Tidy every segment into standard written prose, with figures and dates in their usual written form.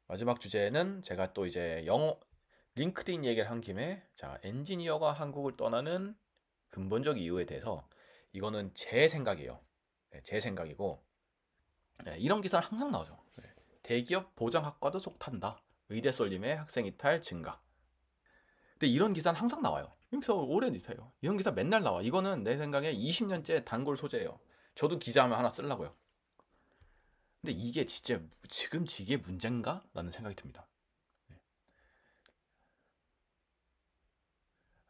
마지막 주제는 제가 또 이제 영어 링크드인 얘기를 한 김에 자, 엔지니어가 한국을 떠나는 근본적 이유에 대해서 이거는 제 생각이에요. 네, 제 생각이고 네, 이런 기사는 항상 나오죠. 네, 대기업 보장학과도 속탄다. 의대 쏠림의 학생 이탈 증가. 근데 이런 기사는 항상 나와요. 여기서 오랜 기사예요. 이런 기사 맨날 나와. 이거는 내 생각에 20년째 단골 소재예요. 저도 기자하면 하나 쓰려고요. 근데 이게 진짜 지금 이게 문제인가? 라는 생각이 듭니다. 네,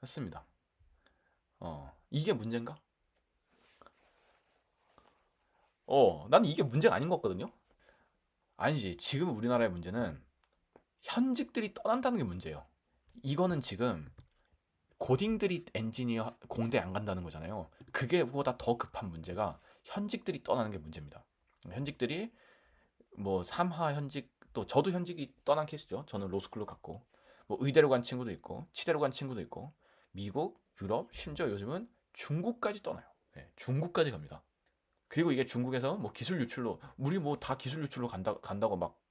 맞습니다. 이게 문제인가? 나는 이게 문제가 아닌 것 같거든요. 아니지. 지금 우리나라의 문제는 현직들이 떠난다는 게 문제예요. 이거는 지금 고딩들이 엔지니어 공대 안 간다는 거잖아요. 그게 보다 더 급한 문제가 현직들이 떠나는 게 문제입니다. 현직들이 뭐 3하 현직 또 저도 현직이 떠난 케이스죠. 저는 로스쿨로 갔고 뭐 의대로 간 친구도 있고 치대로 간 친구도 있고 미국, 유럽, 심지어 요즘은 중국까지 떠나요. 네, 중국까지 갑니다. 그리고 이게 중국에서 뭐 기술 유출로 우리 뭐 다 기술 유출로 간다고 막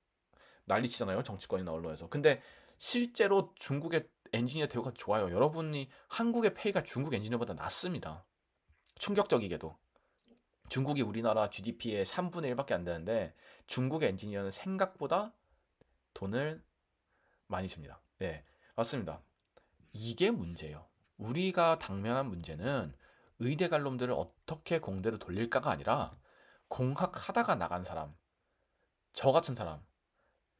난리치잖아요. 정치권이나 언론에서. 근데 실제로 중국의 엔지니어 대우가 좋아요. 여러분이 한국의 페이가 중국 엔지니어보다 낮습니다. 충격적이게도. 중국이 우리나라 GDP의 3분의 1밖에 안 되는데 중국의 엔지니어는 생각보다 돈을 많이 줍니다. 네, 맞습니다. 이게 문제예요. 우리가 당면한 문제는 의대 갈 놈들을 어떻게 공대로 돌릴까가 아니라 공학 하다가 나간 사람, 저 같은 사람.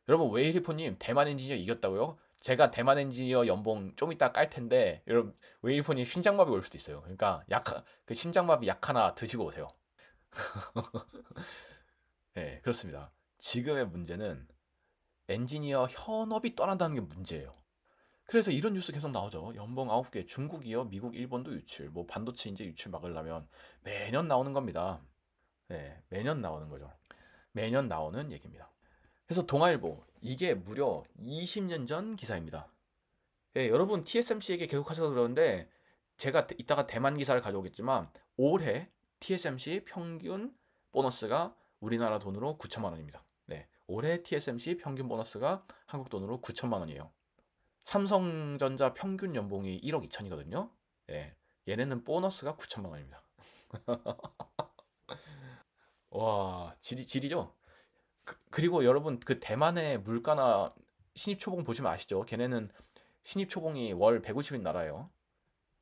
여러분 웨이리포님 대만 엔지니어 이겼다고요? 제가 대만 엔지니어 연봉 좀 이따 깔 텐데 여러분 웨이리포님 심장마비 올 수도 있어요. 그러니까 그 심장마비 약 하나 드시고 오세요. 네, 그렇습니다. 지금의 문제는 엔지니어 현업이 떠난다는 게 문제예요. 그래서 이런 뉴스 계속 나오죠. 연봉 9개, 중국이요, 미국, 일본도 유출, 뭐 반도체 이제 유출 막으려면 매년 나오는 겁니다. 네, 매년 나오는 거죠. 매년 나오는 얘기입니다. 그래서 동아일보, 이게 무려 20년 전 기사입니다. 예, 여러분 TSMC 얘기 계속 하셔서 그러는데 제가 이따가 대만 기사를 가져오겠지만 올해 TSMC 평균 보너스가 우리나라 돈으로 9천만 원입니다. 네, 올해 TSMC 평균 보너스가 한국 돈으로 9천만 원이에요. 삼성전자 평균 연봉이 1억 2천이거든요. 예, 얘네는 보너스가 9천만 원입니다. 와, 지리죠? 그리고 여러분 그 대만의 물가나 신입초봉 보시면 아시죠? 걔네는 신입초봉이 월 150인 나라예요.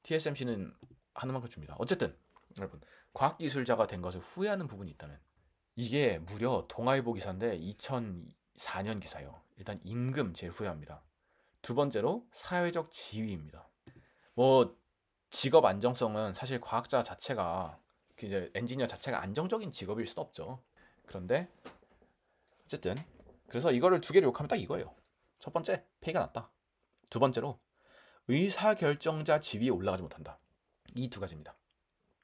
TSMC는 하는 만큼 줍니다. 어쨌든 여러분 과학기술자가 된 것을 후회하는 부분이 있다면 이게 무려 동아일보 기사인데 2004년 기사예요. 일단 임금 제일 후회합니다. 두 번째로 사회적 지위입니다. 뭐 직업 안정성은 사실 과학자 자체가 이제 엔지니어 자체가 안정적인 직업일 수는 없죠. 그런데 어쨌든 그래서 이거를 두 개를 욕하면 딱 이거예요. 첫 번째 페이가 낮다. 두 번째로 의사결정자 지위에 올라가지 못한다. 이 두 가지입니다.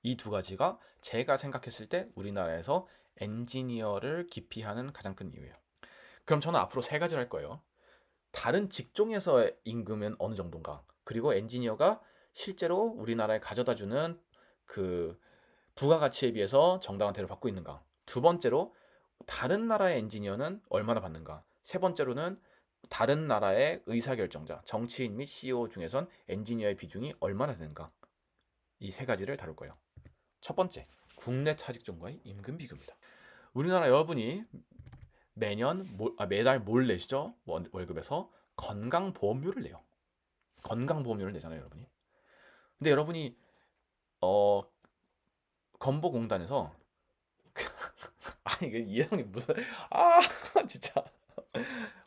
이 두 가지가 제가 생각했을 때 우리나라에서 엔지니어를 기피하는 가장 큰 이유예요. 그럼 저는 앞으로 세 가지를 할 거예요. 다른 직종에서의 임금은 어느 정도인가? 그리고 엔지니어가 실제로 우리나라에 가져다주는 그 부가가치에 비해서 정당한 대우를 받고 있는가? 두 번째로 다른 나라의 엔지니어는 얼마나 받는가? 세 번째로는 다른 나라의 의사결정자, 정치인 및 CEO 중에선 엔지니어의 비중이 얼마나 되는가? 이 세 가지를 다룰 거예요. 첫 번째, 국내 차직종과의 임금 비교입니다. 우리나라 여러분이 매달 뭘 내시죠? 월급에서 건강보험료를 내요. 건강보험료를 내잖아요, 여러분이. 근데 여러분이 어 건보공단에서 아니 이게 이해성이 무슨 아 진짜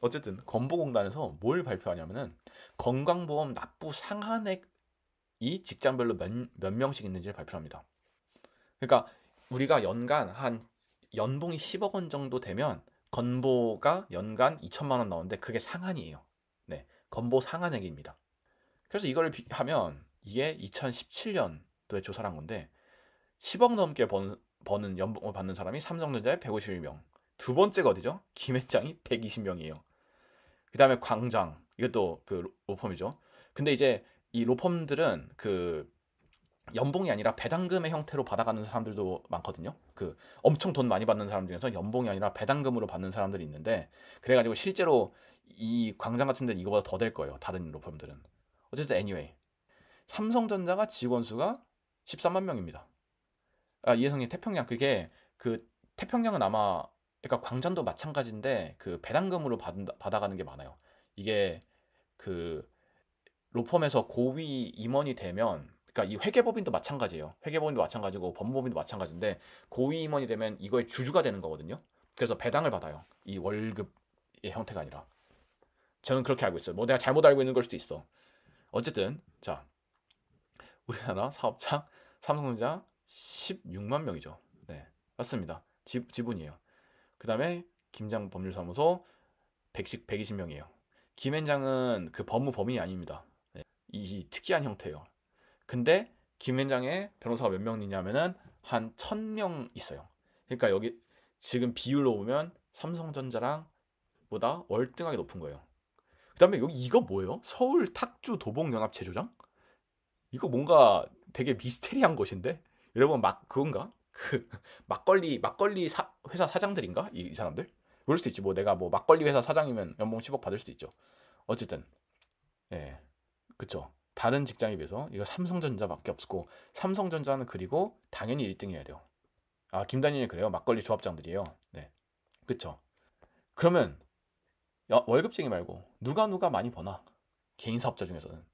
어쨌든 건보공단에서 뭘 발표하냐면은 건강보험 납부 상한액이 직장별로 몇 명씩 있는지를 발표합니다. 그러니까 우리가 연간 한 연봉이 10억 원 정도 되면 건보가 연간 2천만 원 나오는데 그게 상한이에요. 네, 건보 상한액입니다. 그래서 이거를 하면 이게 2017년도에 조사를 한 건데 10억 넘게 버는 연봉을 받는 사람이 삼성전자에 151명. 두 번째가 어디죠? 김회장이 120명이에요. 그 다음에 광장. 이것도 그 로펌이죠. 근데 이제 이 로펌들은 그 연봉이 아니라 배당금의 형태로 받아가는 사람들도 많거든요. 그 엄청 돈 많이 받는 사람 중에서 연봉이 아니라 배당금으로 받는 사람들이 있는데, 그래가지고 실제로 이 광장 같은 데는 이거보다 더 될 거예요. 다른 로펌들은. 어쨌든 anyway, 삼성전자가 직원 수가 13만 명입니다. 아, 이해성님, 태평양, 그게 그 태평양은 아마, 그러니까 광장도 마찬가지인데 그 배당금으로 받아가는 게 많아요. 이게 그 로펌에서 고위 임원이 되면, 그러니까 이 회계법인도 마찬가지예요. 회계법인도 마찬가지고 법무법인도 마찬가지인데, 고위 임원이 되면 이거의 주주가 되는 거거든요. 그래서 배당을 받아요. 이 월급의 형태가 아니라. 저는 그렇게 알고 있어요. 뭐 내가 잘못 알고 있는 걸 수도 있어. 어쨌든 자, 우리나라 사업자 삼성전자 16만 명이죠. 네, 맞습니다. 지분이에요. 그 다음에 김장 법률사무소 120명이에요. 김앤장은 그 법무법인이 아닙니다. 네, 이 특이한 형태예요. 근데 김앤장에 변호사가 몇 명 있냐면은 한 1000명 있어요. 그러니까 여기 지금 비율로 보면 삼성전자랑 보다 월등하게 높은 거예요. 그다음에 여기 이거 뭐예요? 서울 탁주 도봉연합체조장? 이거 뭔가 되게 미스테리한 곳인데? 여러분, 막 그건가? 그 막걸리 회사 사장들인가? 이 사람들? 그럴 수도 있지. 뭐 내가 뭐 막걸리 회사 사장이면 연봉 10억 받을 수도 있죠. 어쨌든 예, 그쵸. 다른 직장에 비해서 이거 삼성전자밖에 없고, 삼성전자는 그리고 당연히 1등이어야 돼요. 아, 김단일이 그래요. 막걸리 조합장들이에요. 네, 그쵸. 그러면 월급쟁이 말고 누가 많이 버나? 개인 사업자 중에서는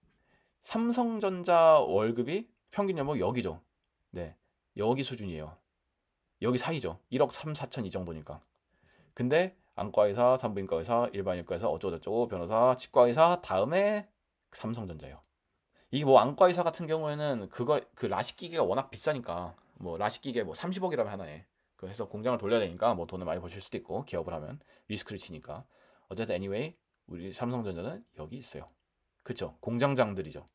삼성전자 월급이 평균 연봉 여기죠. 네, 여기 수준이에요. 여기 사이죠. 1억 3, 4천 이 정도니까. 근데 안과의사, 산부인과의사, 일반인과의사, 어쩌고저쩌고 변호사, 치과의사 다음에 삼성전자예요. 이게 뭐 안과의사 같은 경우에는 그거 그 라식 기계가 워낙 비싸니까, 뭐 라식 기계 뭐 30억이라면 하나에 그 해서 공장을 돌려야 되니까 뭐 돈을 많이 버실 수도 있고, 기업을 하면 리스크를 지니까. 어쨌든 anyway, 우리 삼성전자는 여기 있어요. 그쵸? 공장장들이죠.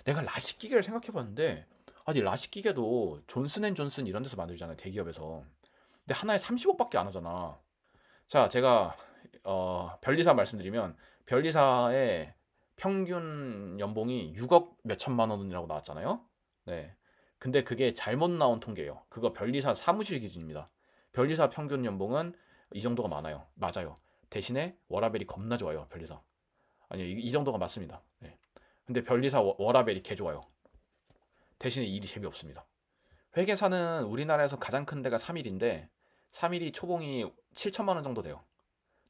내가 라식 기계를 생각해 봤는데, 아니 라식 기계도 존슨앤존슨 이런 데서 만들잖아요, 대기업에서. 근데 하나에 30억밖에 안 하잖아. 자, 제가 변리사 말씀드리면, 변리사의 평균 연봉이 6억 몇천만 원이라고 나왔잖아요. 네. 근데 그게 잘못 나온 통계예요. 그거 변리사 사무실 기준입니다. 변리사 평균 연봉은 이 정도가 많아요. 맞아요. 대신에 워라밸이 겁나 좋아요, 변리사. 아니, 이 정도가 맞습니다. 네. 근데 변리사 워라밸이 개 좋아요. 대신에 일이 재미없습니다. 회계사는 우리나라에서 가장 큰 데가 3일인데, 3일이 초봉이 7천만 원 정도 돼요.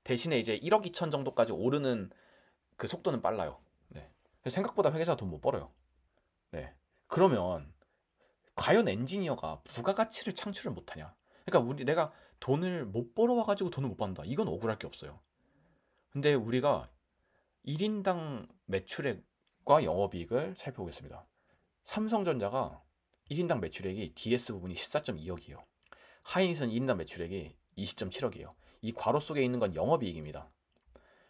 대신에 이제 1억 2천 정도까지 오르는 그 속도는 빨라요. 네. 생각보다 회계사 돈 못 벌어요. 네. 그러면 과연 엔지니어가 부가가치를 창출을 못하냐? 그러니까 내가 돈을 못 벌어와가지고 돈을 못 번다. 이건 억울할 게 없어요. 근데 우리가 1인당 매출액과 영업이익을 살펴보겠습니다. 삼성전자가 1인당 매출액이 DS 부분이 14.2억이에요. 하이닉스는 1인당 매출액이 20.7억이에요. 이 괄호 속에 있는 건 영업이익입니다.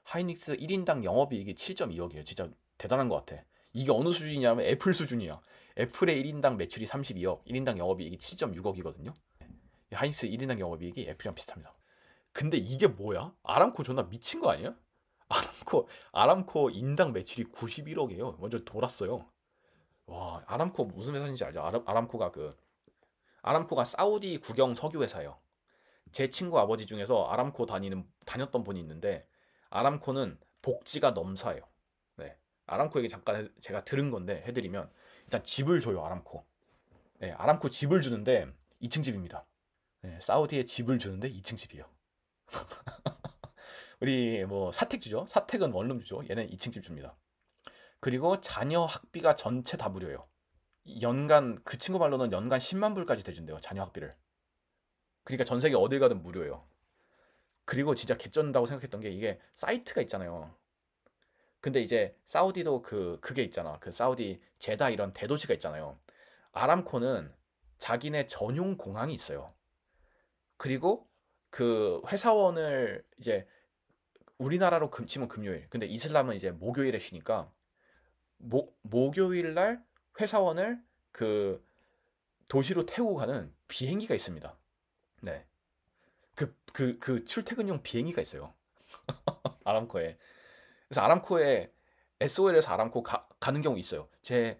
하이닉스 1인당 영업이익이 7.2억이에요. 진짜 대단한 것 같아. 이게 어느 수준이냐면 애플 수준이야. 애플의 1인당 매출이 32억, 1인당 영업이익이 7.6억이거든요. 하이닉스 1인당 영업이익이 애플이랑 비슷합니다. 근데 이게 뭐야? 아람코 존나 미친 거 아니야? 아람코 인당 매출이 91억이에요. 완전 돌았어요. 와, 아람코 무슨 회사인지 알죠? 아람코가 사우디 국영 석유 회사예요. 제 친구 아버지 중에서 아람코 다녔던 분이 있는데, 아람코는 복지가 넘사해요. 네. 아람코 얘기 잠깐 제가 들은 건데 해드리면, 일단 집을 줘요, 아람코. 네, 아람코 집을 주는데 2층 집입니다. 네, 사우디에 집을 주는데 2층 집이에요. 우리 뭐 사택 주죠? 사택은 원룸 주죠? 얘는 2층 집 줍니다. 그리고 자녀 학비가 전체 다 무료예요. 연간, 그 친구 말로는 연간 10만 불까지 대준대요, 자녀 학비를. 그러니까 전 세계 어딜 가든 무료예요. 그리고 진짜 개쩐다고 생각했던 게, 이게 사이트가 있잖아요. 근데 이제 사우디도 그게 있잖아. 그 사우디 제다 이런 대도시가 있잖아요. 아람코는 자기네 전용 공항이 있어요. 그리고 그 회사원을 이제 우리나라로 치면 금요일. 근데 이슬람은 이제 목요일에 쉬니까 목요일 날 회사원을 그 도시로 태우고 가는 비행기가 있습니다. 네. 그 출퇴근용 비행기가 있어요. 아람코에. 그래서 아람코에 SOL에서 아람코 가는 경우 있어요. 제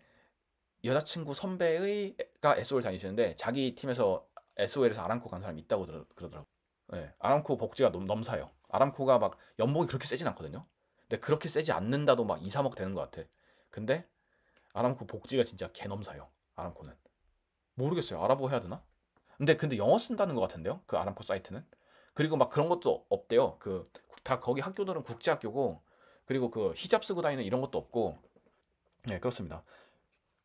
여자친구 선배가 SOL 다니시는데 자기 팀에서 SOL에서 아람코 간 사람이 있다고 그러더라고. 네, 아람코 복지가 넘사요. 아람코가 막 연봉이 그렇게 세진 않거든요. 근데 그렇게 세지 않는다도 막 2, 3억 되는 것 같아. 근데 아람코 복지가 진짜 개넘사요. 아람코는. 모르겠어요. 알아보고 해야 되나? 근데 영어 쓴다는 것 같은데요. 그 아람코 사이트는. 그리고 막 그런 것도 없대요. 그 다 거기 학교들은 국제학교고 그리고 그 히잡 쓰고 다니는 이런 것도 없고. 네, 그렇습니다.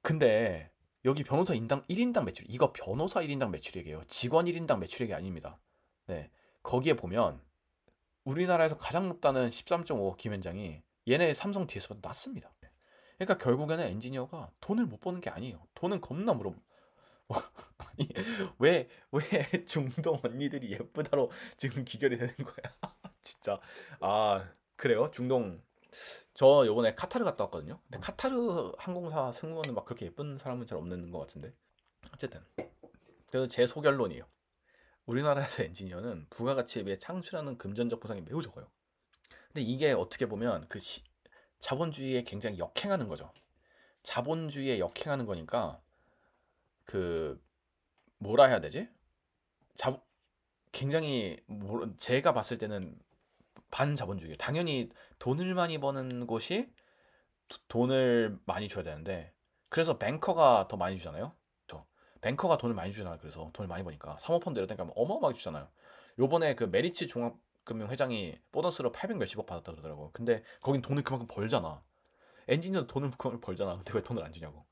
근데 여기 변호사 인당 1인당 매출, 이거 변호사 1인당 매출액이에요. 직원 1인당 매출액이 아닙니다. 네. 거기에 보면 우리나라에서 가장 높다는 13.5억 김현장이 얘네 삼성 DS보다 낮습니다. 그러니까 결국에는 엔지니어가 돈을 못 버는 게 아니에요. 돈은 겁나 물어. 아니, 왜 중동 언니들이 예쁘다로 지금 귀결이 되는 거야? 진짜. 아, 그래요? 중동. 저 요번에 카타르 갔다 왔거든요. 근데 카타르 항공사 승무원은 막 그렇게 예쁜 사람은 잘 없는 것 같은데. 어쨌든. 그래서 제 소결론이에요. 우리나라에서 엔지니어는 부가가치에 비해 창출하는 금전적 보상이 매우 적어요. 근데 이게 어떻게 보면 그 자본주의에 굉장히 역행하는 거죠. 자본주의에 역행하는 거니까 그 뭐라 해야 되지? 자 굉장히 제가 봤을 때는 반자본주의. 당연히 돈을 많이 버는 곳이 돈을 많이 줘야 되는데 그래서 뱅커가 더 많이 주잖아요. 저 뱅커가 돈을 많이 주잖아요. 그래서 돈을 많이 버니까 사모펀드 이런 데 가면 어마어마하게 주잖아요. 요번에 그 메리츠 종합금융 회장이 보너스로 800 몇십억 받았다 그러더라고. 근데 거긴 돈을 그만큼 벌잖아. 엔지니어도 돈을 그만큼 벌잖아. 근데 왜 돈을 안 주냐고.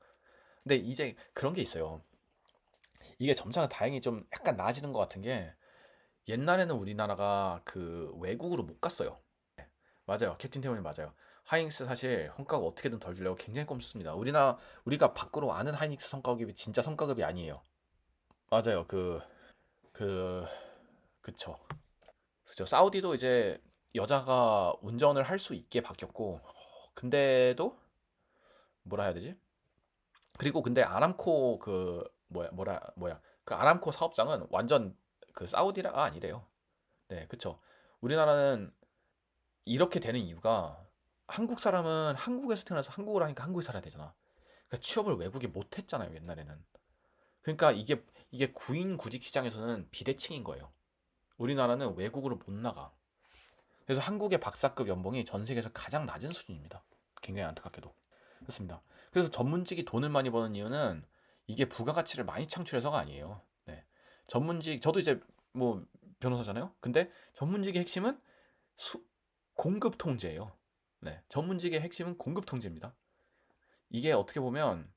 근데 이제 그런 게 있어요. 이게 점차 다행히 좀 약간 나아지는 것 같은 게 옛날에는 우리나라가 그 외국으로 못 갔어요. 맞아요. 캡틴 태원이 맞아요. 하이닉스 사실 성과급 어떻게든 덜 주려고 굉장히 꼼수습니다. 우리가 밖으로 아는 하이닉스 성과급이 진짜 성과급이 아니에요. 맞아요. 그, 그쵸. 그죠. 사우디도 이제 여자가 운전을 할 수 있게 바뀌었고, 근데도 뭐라 해야 되지? 그리고 근데 아람코 그 뭐야 그 아람코 사업장은 완전 그 사우디가 아니래요. 네, 그쵸. 우리나라는 이렇게 되는 이유가 한국 사람은 한국에서 태어나서 한국을 하니까 한국에 살아야 되잖아. 그러니까 취업을 외국에 못 했잖아요, 옛날에는. 그러니까 이게 구인 구직 시장에서는 비대칭인 거예요. 우리나라는 외국으로 못 나가. 그래서 한국의 박사급 연봉이 전 세계에서 가장 낮은 수준입니다. 굉장히 안타깝게도. 그렇습니다. 그래서 전문직이 돈을 많이 버는 이유는 이게 부가가치를 많이 창출해서가 아니에요. 네. 전문직, 저도 이제 뭐 변호사잖아요. 근데 전문직의 핵심은 수, 공급 통제예요. 네. 전문직의 핵심은 공급 통제입니다. 이게 어떻게 보면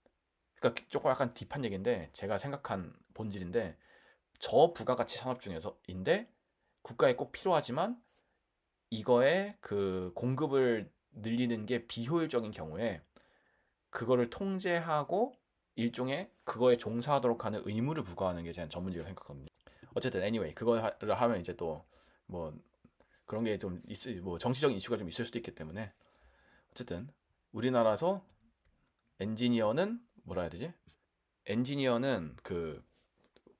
그러니까 조금 약간 딥한 얘기인데 제가 생각한 본질인데 저부가가치 산업 중에서인데 국가에 꼭 필요하지만 이거에 그 공급을 늘리는 게 비효율적인 경우에 그거를 통제하고 일종의 그거에 종사하도록 하는 의무를 부과하는 게 제 전문직이라고 생각하거든요. 어쨌든 anyway 그거를 하면 이제 또 뭐 그런 게 좀 있을 뭐 정치적인 이슈가 좀 있을 수도 있기 때문에 어쨌든 우리나라에서 엔지니어는 뭐라 해야 되지? 엔지니어는 그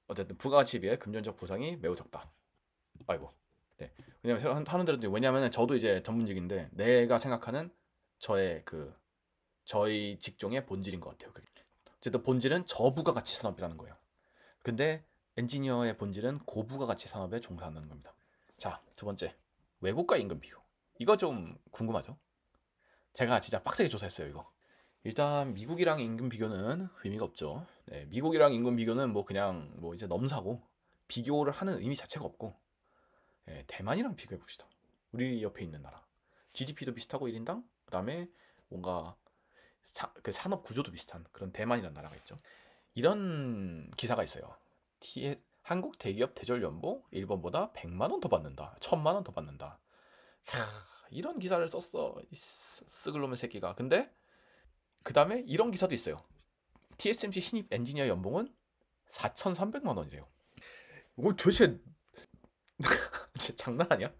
어쨌든 부가가치에 비해 금전적 보상이 매우 적다. 아이고. 네. 왜냐면 하는 대로 왜냐면은 저도 이제 전문직인데 내가 생각하는 저의 그 저희 직종의 본질인 것 같아요. 그게. 어쨌든 본질은 저부가가치 산업이라는 거예요. 근데 엔지니어의 본질은 고부가가치 산업에 종사하는 겁니다. 자, 두 번째. 외국과 임금 비교. 이거 좀 궁금하죠? 제가 진짜 빡세게 조사했어요, 이거. 일단 미국이랑 임금 비교는 의미가 없죠. 네, 미국이랑 임금 비교는 뭐 그냥 뭐 이제 넘사고 비교를 하는 의미 자체가 없고 대만이랑 비교해 봅시다. 우리 옆에 있는 나라. GDP도 비슷하고 1인당 그다음에 뭔가 그 산업 구조도 비슷한 그런 대만이라는 나라가 있죠. 이런 기사가 있어요. 한국 대기업 대졸 연봉 일본보다 100만 원 더 받는다. 1000만 원 더 받는다. 이런 기사를 썼어. 이 쓰글놈의 새끼가. 근데 그 다음에 이런 기사도 있어요. TSMC 신입 엔지니어 연봉은 4,300만 원이래요. 이거 도대체 장난 아니야?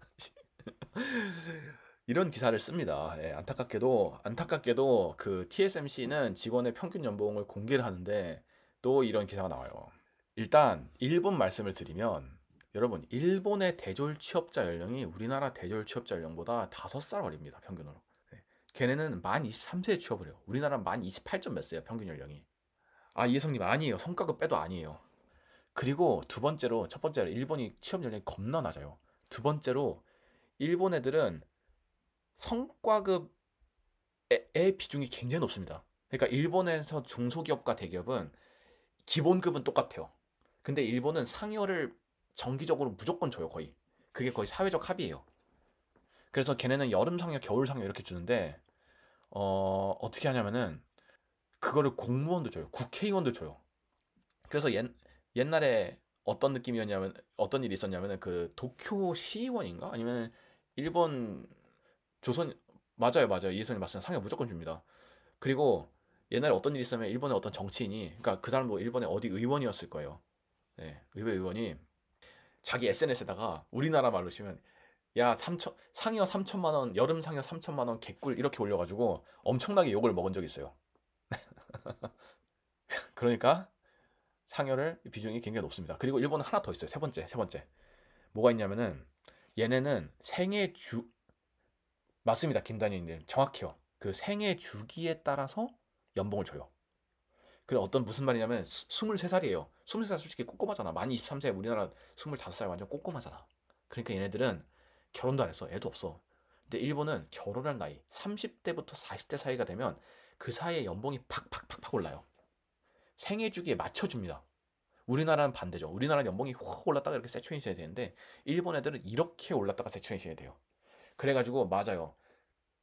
이런 기사를 씁니다. 예, 안타깝게도 그 TSMC는 직원의 평균 연봉을 공개를 하는데 또 이런 기사가 나와요. 일단 일본 말씀을 드리면 여러분 일본의 대졸 취업자 연령이 우리나라 대졸 취업자 연령보다 5살 어립니다. 평균으로. 네. 걔네는 만 23세에 취업을 해요. 우리나라는 만 28점 몇 세예요. 평균 연령이. 아, 이해성님 아니에요. 성과급 빼도 아니에요. 그리고 두 번째로, 첫 번째로 일본이 취업 연령이 겁나 낮아요. 두 번째로 일본 애들은 성과급의 비중이 굉장히 높습니다. 그러니까 일본에서 중소기업과 대기업은 기본급은 똑같아요. 근데 일본은 상여를 정기적으로 무조건 줘요, 거의. 그게 거의 사회적 합의예요. 그래서 걔네는 여름 상여, 겨울 상여 이렇게 주는데 어떻게 하냐면은 그거를 공무원도 줘요. 국회의원도 줘요. 그래서 옛날에 어떤 느낌이었냐면 어떤 일이 있었냐면은 그 도쿄 시의원인가 아니면 일본 조선 맞아요, 맞아요. 이해선이 맞습니다. 상여 무조건 줍니다. 그리고 옛날에 어떤 일이 있었냐면 일본의 어떤 정치인이 그러니까 그 사람도 일본의 어디 의원이었을 거예요. 네, 의회 의원이 자기 SNS에다가 우리나라 말로 치면 야, 3천 상여 3천만 원, 여름 상여 3천만 원 개꿀 이렇게 올려가지고 엄청나게 욕을 먹은 적이 있어요. 그러니까 상여를 비중이 굉장히 높습니다. 그리고 일본은 하나 더 있어요. 세 번째. 뭐가 있냐면은 얘네는 생애 주 맞습니다. 김단희님 정확해요. 그 생애 주기에 따라서 연봉을 줘요. 그래 어떤 무슨 말이냐면 23살이에요. 23살 솔직히 꼬꼬마잖아. 만 23세 우리나라 25살 완전 꼬꼬마잖아. 그러니까 얘네들은 결혼도 안 했어. 애도 없어. 근데 일본은 결혼할 나이 30대부터 40대 사이가 되면 그 사이에 연봉이 팍팍팍팍 올라요. 생애 주기에 맞춰줍니다. 우리나라는 반대죠. 우리나라는 연봉이 확 올랐다가 이렇게 세츄레이션이 되는데 일본 애들은 이렇게 올랐다가 세츄레이션이 돼요. 그래가지고 맞아요.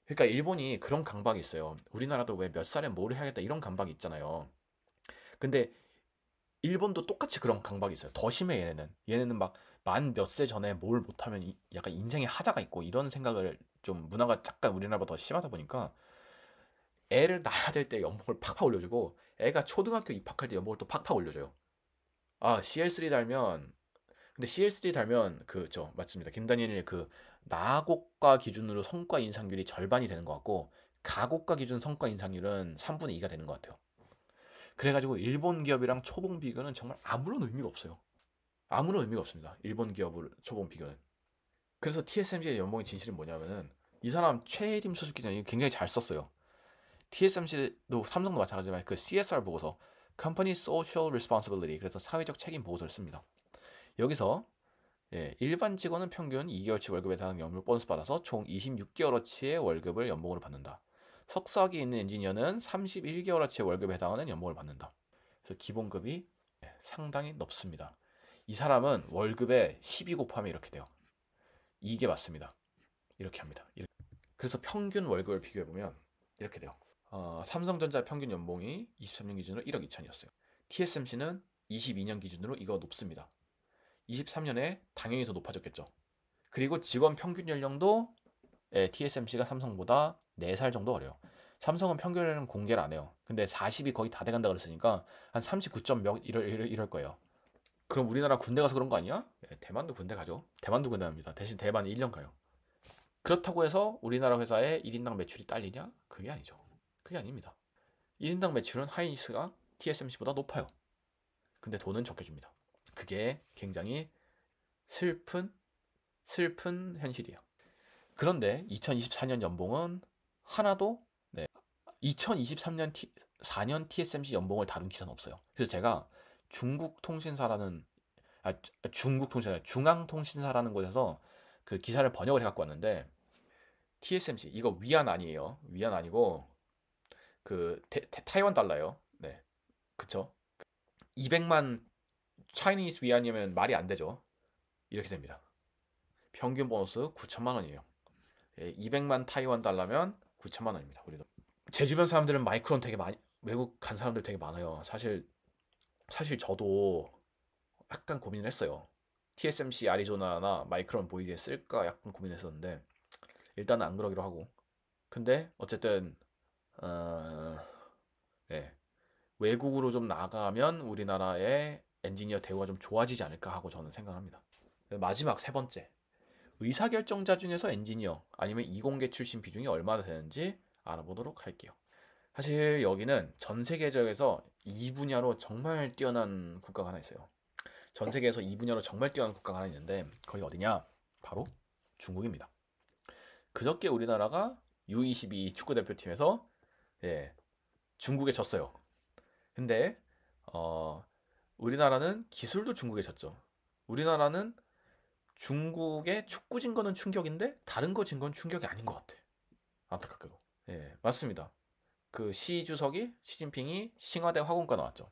그러니까 일본이 그런 강박이 있어요. 우리나라도 왜 몇 살에 뭘 해야겠다 이런 강박이 있잖아요. 근데 일본도 똑같이 그런 강박이 있어요. 더 심해 얘네는. 얘네는 막 만 몇 세 전에 뭘 못하면 약간 인생의 하자가 있고 이런 생각을 좀 문화가 잠깐 우리나라보다 더 심하다 보니까 애를 낳아야 될 때 연봉을 팍팍 올려주고 애가 초등학교 입학할 때 연봉을 또 팍팍 올려줘요. 아 CL3 달면 근데 CL3 달면 그저 맞습니다. 김다니엘이 그 나고과 기준으로 성과 인상률이 절반이 되는 것 같고 가고과 기준 성과 인상률은 3분의 2가 되는 것 같아요. 그래가지고 일본 기업이랑 초봉 비교는 정말 아무런 의미가 없어요. 아무런 의미가 없습니다. 일본 기업을 초봉 비교는. 그래서 TSMC의 연봉의 진실은 뭐냐면은 이 사람 최혜림 수습기자님 굉장히 잘 썼어요. TSMC도 삼성도 마찬가지지만 그 CSR 보고서 Company Social Responsibility 그래서 사회적 책임 보고서를 씁니다. 여기서 일반 직원은 평균 2개월치 월급에 해당하는 연봉 보너스 받아서 총 26개월어치의 월급을 연봉으로 받는다. 석사학위에 있는 엔지니어는 31개월어치의 월급에 해당하는 연봉을 받는다. 그래서 기본급이 상당히 높습니다. 이 사람은 월급에 12 곱하면 이렇게 돼요. 이게 맞습니다. 이렇게 합니다. 그래서 평균 월급을 비교해보면 이렇게 돼요. 삼성전자 평균 연봉이 23년 기준으로 1억 2천이었어요. TSMC는 22년 기준으로 이거 높습니다. 23년에 당연히 더 높아졌겠죠. 그리고 직원 평균 연령도 TSMC가 삼성보다 4살 정도 어려요. 삼성은 평균 연령 공개를 안 해요. 근데 40이 거의 다 돼간다 그랬으니까 한 39점 몇 이럴 거예요. 그럼 우리나라 군대 가서 그런 거 아니야? 대만도 군대 가죠. 대만도 군대 갑니다. 대신 대만 1년 가요. 그렇다고 해서 우리나라 회사의 1인당 매출이 딸리냐? 그게 아니죠. 그게 아닙니다. 1인당 매출은 하이닉스가 TSMC보다 높아요. 근데 돈은 적게 줍니다. 그게 굉장히 슬픈 현실이에요. 그런데 2024년 연봉은 하나도 2023년 4년 TSMC 연봉을 다룬 기사는 없어요. 그래서 제가 중국 통신사라는 중국 통신사 중앙통신사라는 곳에서 그 기사를 번역을 해갖고 왔는데 TSMC 이거 위안 아니에요. 위안 아니고 그 타이완 달러예요. 네, 그쵸? 200만 차이니스 위안이면 말이 안 되죠. 이렇게 됩니다. 평균 보너스 9천만 원이에요. 200만 타이완 달러면 9천만 원입니다. 우리도. 제 주변 사람들은 마이크론 되게 많이 외국 간 사람들 되게 많아요. 사실 저도 약간 고민을 했어요. TSMC 아리조나나 마이크론 보이게 쓸까 약간 고민했었는데 일단은 안 그러기로 하고. 근데 어쨌든 어, 예, 외국으로 좀 나가면 우리나라의 엔지니어 대우가 좀 좋아지지 않을까 하고 저는 생각합니다. 마지막 세 번째. 의사결정자 중에서 엔지니어 아니면 이공계 출신 비중이 얼마나 되는지 알아보도록 할게요. 사실 여기는 전 세계적에서 이 분야로 정말 뛰어난 국가가 하나 있어요. 전 세계에서 이 분야로 정말 뛰어난 국가가 하나 있는데 거기 어디냐? 바로 중국입니다. 그저께 우리나라가 U22 축구 대표팀에서 중국에 졌어요. 근데 어, 우리나라는 기술도 중국에 졌죠. 우리나라는 중국의 축구 진 거는 충격인데 다른 거 진 건 충격이 아닌 것 같아. 안타깝게도. 예, 맞습니다. 그 시 주석이 시진핑이 싱화대 화공과 나왔죠.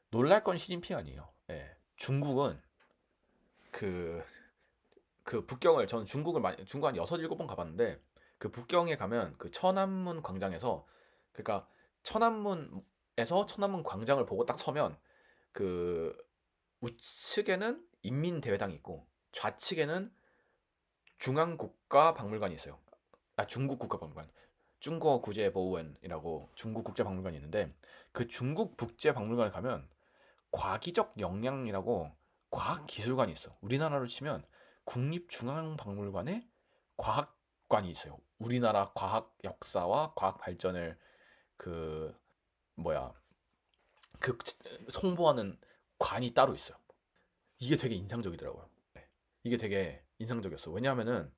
놀랄 건 시진핑 아니에요. 예, 중국은 그, 그 북경을 저는 중국을 많이 중국 한 6, 7번 가봤는데 그 북경에 가면 그 천안문 광장에서 그러니까 천안문에서 천안문 광장을 보고 딱 서면 그 우측에는 인민대회당이 있고 좌측에는 중앙국가박물관이 있어요. 아, 중국 국가박물관. 중국국제보우원이라고 중국 국제박물관이 있는데 그 중국 국제박물관에 가면 과기적 역량이라고 과학기술관이 있어. 우리나라로 치면 국립중앙박물관에 과학관이 있어요. 우리나라 과학 역사와 과학 발전을 그 뭐야 그 송보하는 관이 따로 있어요. 이게 되게 인상적이더라고요. 네. 이게 되게 인상적이었어. 왜냐하면은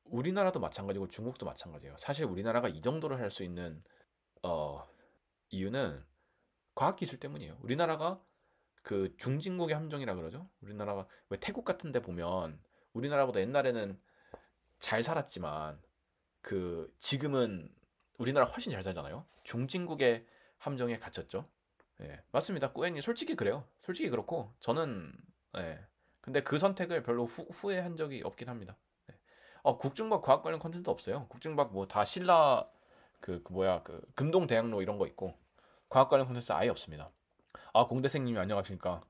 우리나라도 마찬가지고 중국도 마찬가지예요. 사실 우리나라가 이 정도를 할 수 있는 어, 이유는 과학기술 때문이에요. 우리나라가 그 중진국의 함정이라 그러죠. 우리나라가 왜 태국 같은 데 보면 우리나라보다 옛날에는 잘 살았지만 그 지금은 우리나라 훨씬 잘 살잖아요. 중진국의 함정에 갇혔죠. 예, 맞습니다. 꾸엔이 솔직히 그래요. 솔직히 그렇고 저는 예. 근데 그 선택을 별로 후회한 적이 없긴 합니다. 예. 국중박 과학 관련 컨텐츠 없어요. 국중박 뭐 다 신라 그 뭐야 그 금동대학로 이런 거 있고 과학 관련 콘텐츠 아예 없습니다. 공대생님이 안녕하십니까?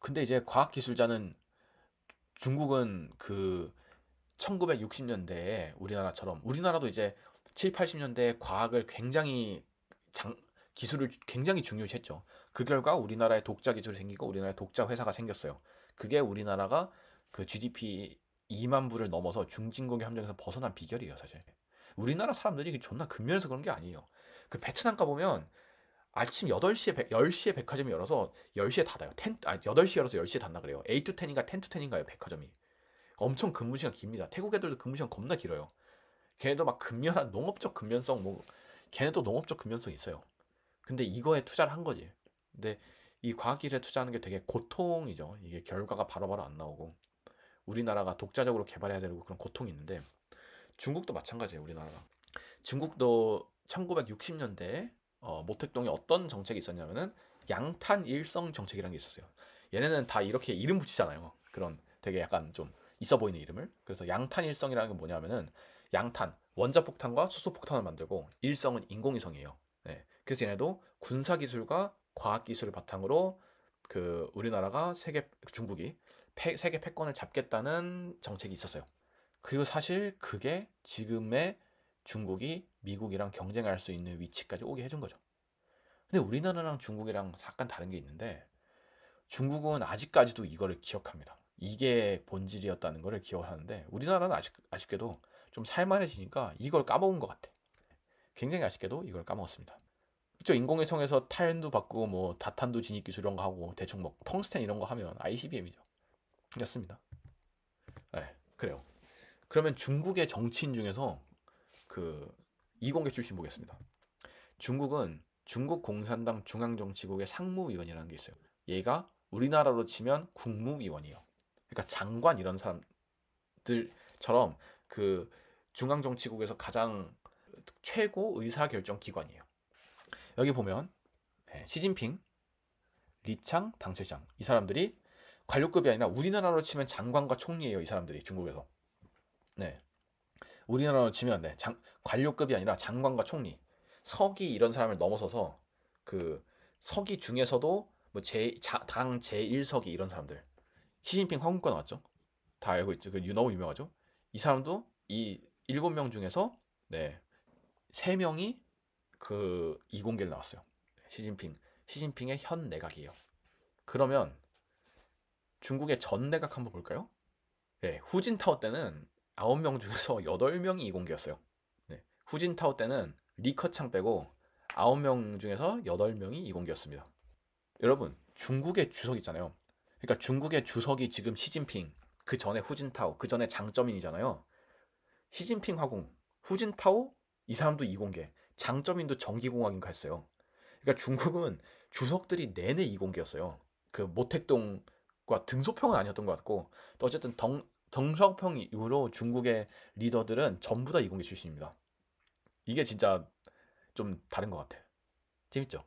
근데 이제 과학기술자는 중국은 그 1960년대에 우리나라처럼 우리나라도 이제 7, 80년대에 과학을 굉장히 기술을 굉장히 중요시했죠. 그 결과 우리나라에 독자 기술이 생기고 우리나라에 독자 회사가 생겼어요. 그게 우리나라가 그 GDP 2만 불을 넘어서 중진국의 함정에서 벗어난 비결이에요, 사실. 우리나라 사람들이 존나 근면해서 그런 게 아니에요. 그 베트남 가보면 아침 8시에 10시에 백화점이 열어서 10시에 닫아요. 8시에 열어서 10시에 닫나 그래요. 8 to 10인가 10 to 10인가요, 백화점이. 엄청 근무 시간 깁니다. 태국 애들도 근무 시간 겁나 길어요. 걔네도 막 근면한 농업적 근면성 뭐 걔네도 농업적 근면성 있어요. 근데 이거에 투자를 한 거지. 근데 이 과학기술에 투자하는 게 되게 고통이죠. 이게 결과가 바로바로 안 나오고 우리나라가 독자적으로 개발해야 되고 그런 고통이 있는데 중국도 마찬가지예요. 우리나라가. 중국도 1960년대에 모택동에 어떤 정책이 있었냐면은 양탄 일성 정책이라는 게 있었어요. 얘네는 다 이렇게 이름 붙이잖아요. 그런 되게 약간 좀 있어 보이는 이름을. 그래서 양탄 일성이라는 게 뭐냐면은 양탄 원자폭탄과 수소폭탄을 만들고 일성은 인공위성이에요. 네. 그래서 얘네도 군사기술과 과학기술을 바탕으로 그 우리나라가 중국이 세계 패권을 잡겠다는 정책이 있었어요. 그리고 사실 그게 지금의 중국이 미국이랑 경쟁할 수 있는 위치까지 오게 해준 거죠. 근데 우리나라랑 중국이랑 약간 다른 게 있는데 중국은 아직까지도 이거를 기억합니다. 이게 본질이었다는 거를 기억하는데 우리나라는 아쉽게도 좀 살만해지니까 이걸 까먹은 것 같아. 굉장히 아쉽게도 이걸 까먹었습니다. 그쵸, 인공위성에서 탄도 바꾸고 뭐 다탄도 진입 기술 이런 거 하고 대충 뭐 텅스텐 이런 거 하면 ICBM이죠. 맞습니다. 네, 그래요. 그러면 중국의 정치인 중에서 그 이공계 출신 보겠습니다. 중국은 중국 공산당 중앙정치국의 상무위원이라는 게 있어요. 얘가 우리나라로 치면 국무위원이에요. 그러니까 장관 이런 사람들처럼 그 중앙정치국에서 가장 최고 의사결정 기관이에요. 여기 보면 시진핑, 리창 당체장 이 사람들이 관료급이 아니라 우리나라로 치면 장관과 총리예요. 이 사람들이 중국에서. 네. 우리나라로 치면 관료급이 아니라 장관과 총리, 서기 이런 사람을 넘어서서 그 서기 중에서도 뭐 당 제1서기 이런 사람들. 시진핑 화군과 나왔죠. 다 알고 있죠. 너무 유명하죠. 이 사람도 이 7명 중에서 네, 3명이 그 이공계를 나왔어요. 시진핑의 현 내각이에요. 그러면 중국의 전 내각 한번 볼까요? 네, 후진타오 때는 9명 중에서 8명이 이공계였어요. 네, 후진타오 때는 리커창 빼고 9명 중에서 8명이 이공계였습니다. 여러분, 중국의 주석 있잖아요. 그러니까 중국의 주석이 지금 시진핑, 그 전에 후진타오, 그 전에 장쩌민이잖아요. 시진핑 화공, 후진타오 이 사람도 이공계, 장쩌민도 정기공학인가 했어요. 그러니까 중국은 주석들이 내내 이공계였어요. 그 모택동과 등소평은 아니었던 것 같고, 또 어쨌든 덩샤오평 이후로 중국의 리더들은 전부 다 이공계 출신입니다. 이게 진짜 좀 다른 것 같아요. 재밌죠?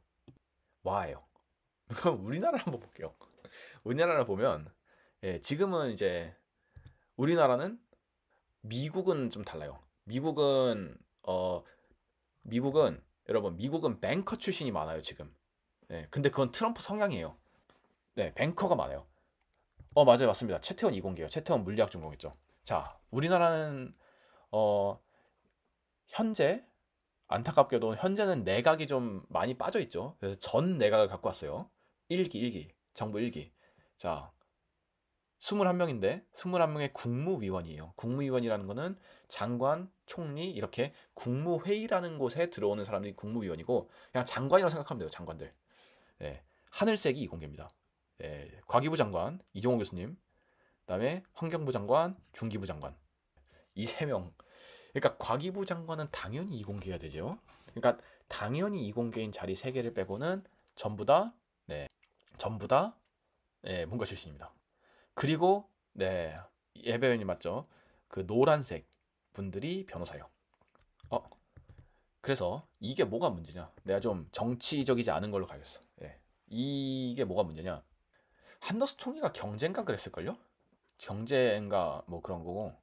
와예요. 그럼 우리나라 한번 볼게요. 우리나라를 보면, 예, 지금은 이제 우리나라는 미국은 좀 달라요. 미국은 여러분, 미국은 뱅커 출신이 많아요 지금. 네, 근데 그건 트럼프 성향이에요. 네, 뱅커가 많아요. 맞아요, 맞습니다. 최태원 이공계요. 최태원 물리학 전공했죠. 자, 우리나라는 어 현재, 안타깝게도 현재는 내각이 좀 많이 빠져 있죠. 그래서 전 내각을 갖고 왔어요. 1기 정부 1기. 자, 21명인데 21명의 국무위원이에요. 국무위원이라는 거는 장관, 총리 이렇게 국무회의라는 곳에 들어오는 사람들이 국무위원이고, 그냥 장관이라고 생각하면 돼요. 장관들. 예, 하늘색이 이공계입니다. 예, 과기부 장관 이종호 교수님, 그다음에 환경부 장관, 중기부 장관, 이 세 명. 그러니까 과기부 장관은 당연히 이공계가 되죠. 그러니까 당연히 이공계인 자리 세 개를 빼고는 전부 다, 네, 전부 다, 네, 문과 출신입니다. 그리고, 네, 예배원이 맞죠? 그 노란색 분들이 변호사요. 어, 그래서 이게 뭐가 문제냐? 내가 좀 정치적이지 않은 걸로 가겠어. 예. 이게 뭐가 문제냐? 한더스 총리가 경제인가 그랬을걸요? 경제인가 뭐 그런 거고,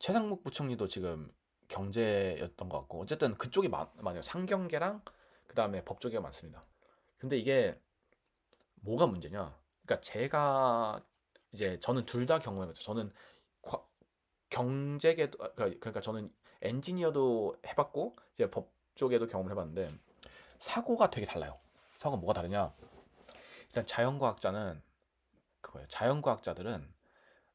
최상목 부총리도 지금 경제였던 것 같고, 어쨌든 그쪽이 많아요. 상경계랑 그 다음에 법 쪽이 많습니다. 근데 이게 뭐가 문제냐? 그러니까 제가 이제 저는 둘 다 경험해봤죠. 저는 경제계도, 그러니까 저는 엔지니어도 해봤고 이제 법 쪽에도 경험을 해봤는데, 사고가 되게 달라요. 사고가 뭐가 다르냐? 일단 자연과학자는 그거예요. 자연과학자들은